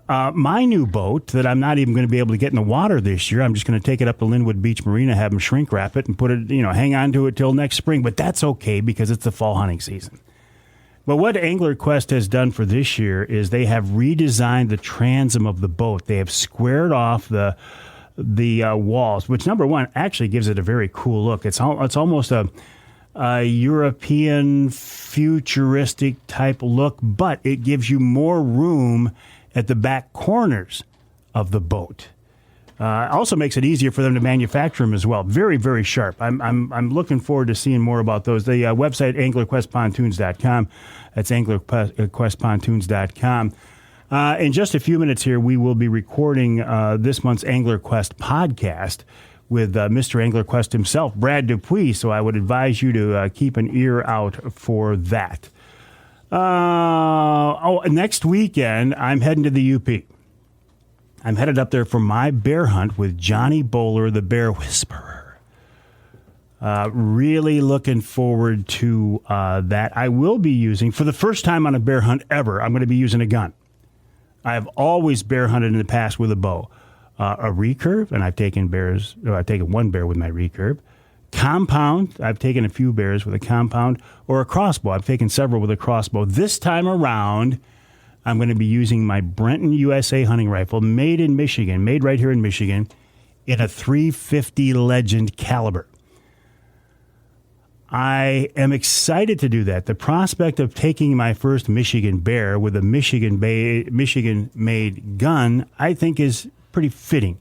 my new boat that I'm not even going to be able to get in the water this year. I'm just going to take it up to Linwood Beach Marina, have them shrink wrap it, and put it, hang on to it till next spring. But that's okay because it's the fall hunting season. But what Angler Quest has done for this year is they have redesigned the transom of the boat. They have squared off the walls, which, number one, actually gives it a very cool look. It's almost a European futuristic type look, but it gives you more room at the back corners of the boat. Also makes it easier for them to manufacture them as well. Very, very sharp. I'm looking forward to seeing more about those. The website, anglerquestpontoons.com. That's anglerquestpontoons.com. In just a few minutes here, we will be recording this month's Angler Quest podcast with Mr. Angler Quest himself, Brad Dupuis. So I would advise you to keep an ear out for that. Next weekend, I'm heading to the UP. I'm headed up there for my bear hunt with Johnny Bowler, the Bear Whisperer. Really looking forward to that. I will be using, for the first time on a bear hunt ever, I'm going to be using a gun. I have always bear hunted in the past with a bow. A recurve, and I've taken one bear with my recurve. Compound, I've taken a few bears with a compound, or a crossbow. I've taken several with a crossbow. This time around, I'm going to be using my Brenton USA hunting rifle, made right here in Michigan, in a .350 Legend caliber. I am excited to do that. The prospect of taking my first Michigan bear with a Michigan-made gun, I think, is pretty fitting.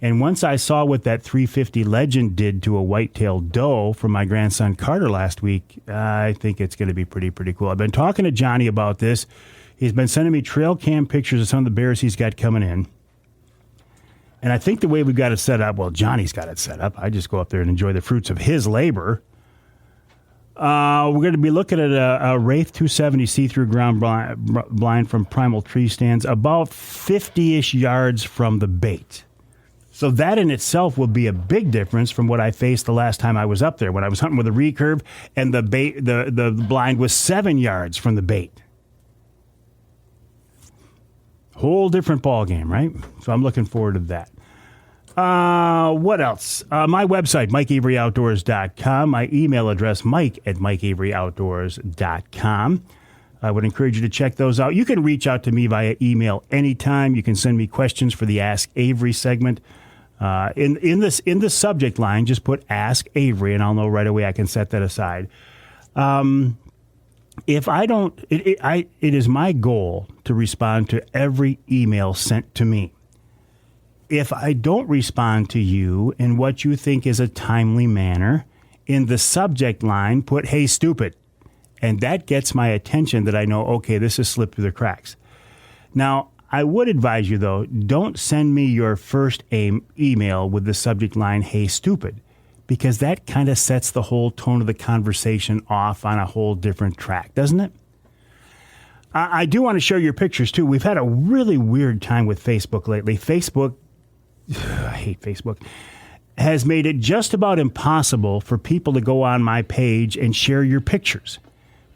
And once I saw what that .350 Legend did to a whitetail doe from my grandson Carter last week, I think it's going to be pretty cool. I've been talking to Johnny about this. He's been sending me trail cam pictures of some of the bears he's got coming in. And I think the way we've got it set up, well, Johnny's got it set up. I just go up there and enjoy the fruits of his labor. We're going to be looking at a Wraith 270 see-through ground blind from Primal Tree Stands, about 50-ish yards from the bait. So that in itself will be a big difference from what I faced the last time I was up there when I was hunting with a recurve and the bait, the blind was 7 yards from the bait. Whole different ball game, right? So I'm looking forward to that. What else? My website, MikeAveryOutdoors.com. My email address, mike@MikeAveryOutdoors.com. I would encourage you to check those out. You can reach out to me via email anytime. You can send me questions for the Ask Avery segment. In the subject line, just put Ask Avery, and I'll know right away I can set that aside. If I don't, it is my goal to respond to every email sent to me. If I don't respond to you in what you think is a timely manner, in the subject line, put, "Hey, stupid." And that gets my attention that I know, okay, this has slipped through the cracks. Now, I would advise you, though, don't send me your first email with the subject line, "Hey, stupid," because that kind of sets the whole tone of the conversation off on a whole different track, doesn't it? I do want to show your pictures, too. We've had a really weird time with Facebook lately. Facebook, I hate Facebook. has made it just about impossible for people to go on my page and share your pictures.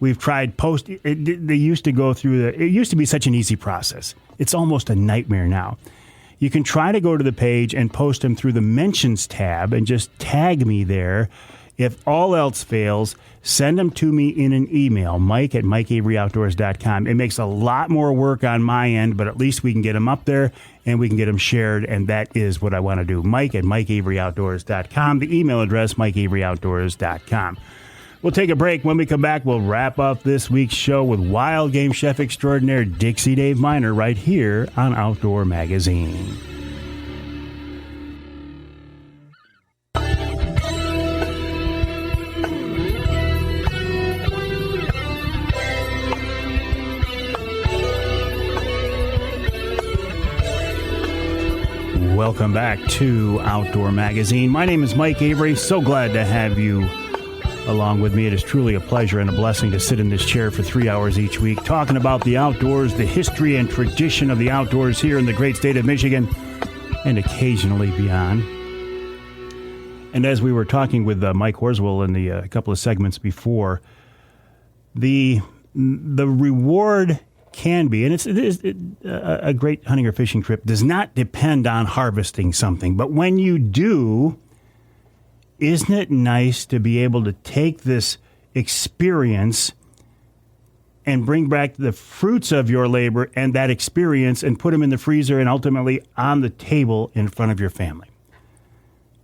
We've tried they used to go through it used to be such an easy process. It's almost a nightmare now. You can try to go to the page and post them through the mentions tab and just tag me there. If all else fails, send them to me in an email, mike@mikeaveryoutdoors.com. It makes a lot more work on my end, but at least we can get them up there and we can get them shared, and that is what I want to do. Mike@mikeaveryoutdoors.com. The email address, mikeaveryoutdoors.com. We'll take a break. When we come back, we'll wrap up this week's show with wild game chef extraordinaire Dixie Dave Minar right here on Outdoor Magazine. Welcome back to Outdoor Magazine. My name is Mike Avery. So glad to have you along with me. It is truly a pleasure and a blessing to sit in this chair for 3 hours each week, talking about the outdoors, the history and tradition of the outdoors here in the great state of Michigan, and occasionally beyond. And as we were talking with Mike Horswill in the couple of segments before, the reward can be, and a great hunting or fishing trip does not depend on harvesting something, but when you do, isn't it nice to be able to take this experience and bring back the fruits of your labor and that experience and put them in the freezer and ultimately on the table in front of your family?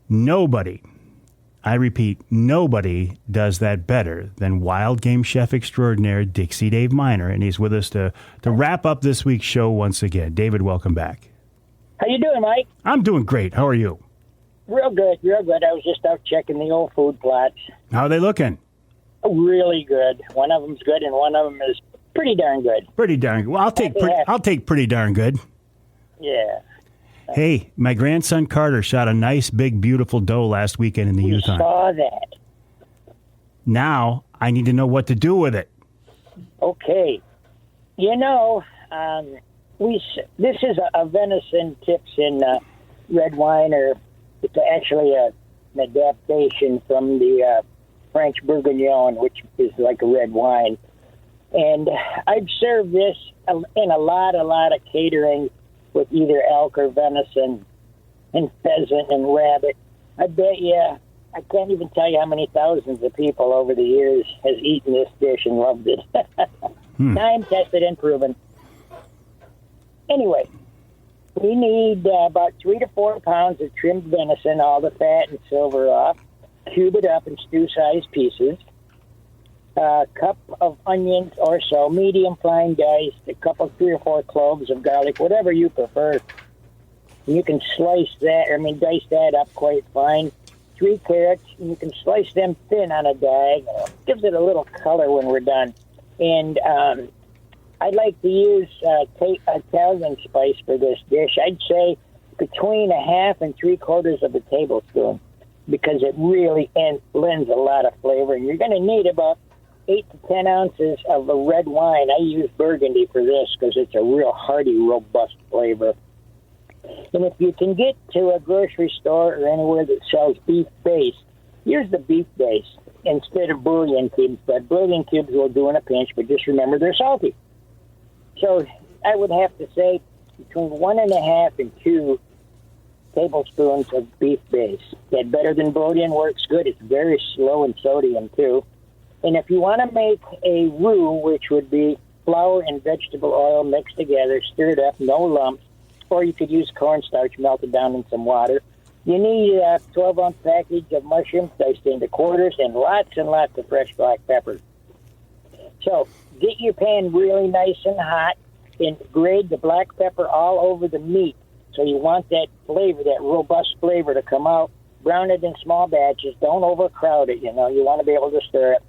Nobody, I repeat, nobody does that better than wild game chef extraordinaire Dixie Dave Minar, and he's with us to wrap up this week's show once again. David, welcome back. How you doing, Mike? I'm doing great. How are you? Real good, real good. I was just out checking the old food plots. How are they looking? Really good. One of them's good, and one of them is pretty darn good. Pretty darn good. Well, I'll take pretty darn good. Yeah. Hey, my grandson Carter shot a nice, big, beautiful doe last weekend in the youth hunt. I saw that. Now I need to know what to do with it. Okay. You know, this is a venison tips in red wine, or it's actually an adaptation from the French Bourguignon, which is like a red wine. And I've served this in a lot of catering with either elk or venison and pheasant and rabbit. I bet you, I can't even tell you how many thousands of people over the years has eaten this dish and loved it. Time tested and proven. Anyway, we need about 3 to 4 pounds of trimmed venison, all the fat and silver off. Cube it up in stew-sized pieces. A cup of onions or so, medium fine diced. A couple, 3 or 4 cloves of garlic, whatever you prefer. You can dice that up quite fine. 3 carrots, and you can slice them thin on a diagonal. Gives it a little color when we're done. And I like to use Italian spice for this dish. I'd say between 1/2 and 3/4 of a tablespoon, because it really lends a lot of flavor. And you're going to need about 8 to 10 ounces of a red wine. I use Burgundy for this because it's a real hearty, robust flavor. And if you can get to a grocery store or anywhere that sells beef base, use the beef base instead of bouillon cubes. But bouillon cubes will do in a pinch, but just remember they're salty. So I would have to say between 1.5 and 2 tablespoons of beef base. That better than bouillon works good. It's very slow in sodium, too. And if you want to make a roux, which would be flour and vegetable oil mixed together, stirred up, no lumps, or you could use cornstarch melted down in some water, you need a 12-ounce package of mushrooms diced into quarters and lots of fresh black pepper. So get your pan really nice and hot and grate the black pepper all over the meat. So you want that flavor, that robust flavor to come out. Brown it in small batches. Don't overcrowd it, you know. You want to be able to stir it.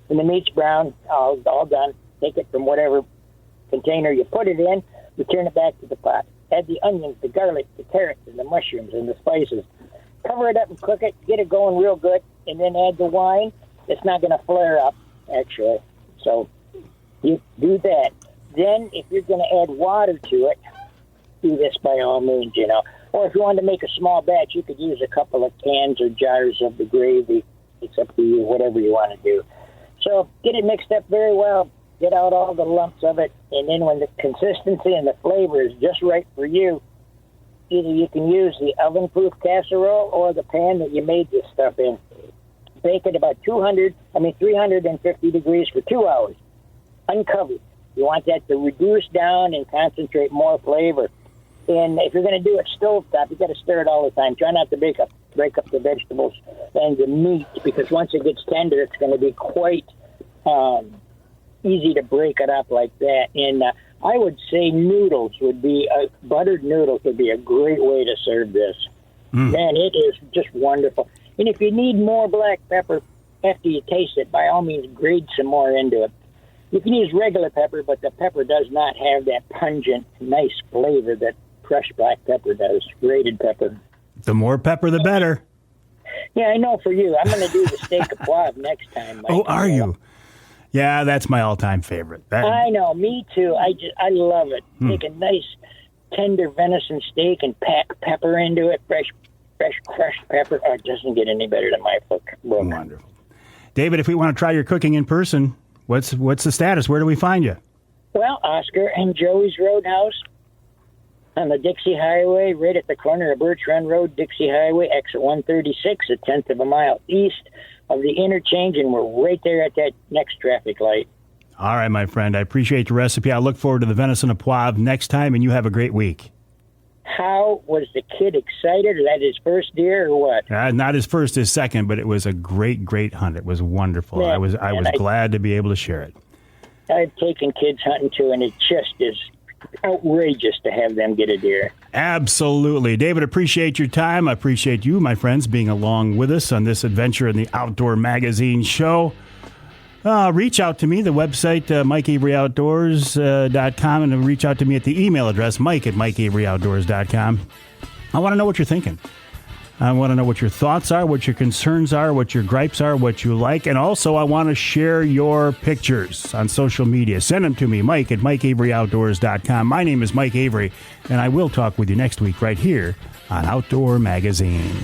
When the meat's brown, all done, take it from whatever container you put it in, return it back to the pot. Add the onions, the garlic, the carrots, and the mushrooms, and the spices. Cover it up and cook it. Get it going real good, and then add the wine. It's not going to flare up, actually. So you do that. Then if you're going to add water to it, do this by all means, you know. Or if you wanted to make a small batch, you could use a couple of cans or jars of the gravy. It's up to you, whatever you want to do. So get it mixed up very well. Get out all the lumps of it. And then when the consistency and the flavor is just right for you, either you can use the oven-proof casserole or the pan that you made this stuff in. Bake it about 350 degrees for 2 hours, uncovered. You want that to reduce down and concentrate more flavor. And if you're going to do it stovetop, you got to stir it all the time. Try not to break up the vegetables and the meat, because once it gets tender, it's going to be quite easy to break it up like that. And I would say buttered noodles would be a great way to serve this. Man, it is just wonderful. And if you need more black pepper after you taste it, by all means, grate some more into it. You can use regular pepper, but the pepper does not have that pungent, nice flavor that crushed black pepper does, grated pepper. The more pepper, the better. Yeah, I know for you. I'm going to do the steak of poivre next time, Mike. Oh, are you? Yeah, that's my all-time favorite. I know, me too. I love it. Take a nice, tender venison steak and pack pepper into it, fresh crushed pepper. Oh, it doesn't get any better than my book. Wonderful. David, if we want to try your cooking in person, what's the status? Where do we find you? Well, Oscar and Joey's Roadhouse on the Dixie Highway, right at the corner of Birch Run Road, Dixie Highway, exit 136, a tenth of a mile east of the interchange, and we're right there at that next traffic light. All right, my friend. I appreciate your recipe. I look forward to the venison of poivre next time, and you have a great week. How was the kid excited? Is that his first deer or what? Not his first, his second, but it was a great, great hunt. It was wonderful. Man, I was glad to be able to share it. I've taken kids hunting too, and it just is outrageous to have them get a deer. Absolutely. David, appreciate your time. I appreciate you, my friends, being along with us on this adventure in the Outdoor Magazine show. Reach out to me, the website, MikeAveryOutdoors.com, and reach out to me at the email address, Mike@MikeAveryOutdoors.com. I want to know what you're thinking. I want to know what your thoughts are, what your concerns are, what your gripes are, what you like. And also, I want to share your pictures on social media. Send them to me, Mike@MikeAveryOutdoors.com. My name is Mike Avery, and I will talk with you next week right here on Outdoor Magazine.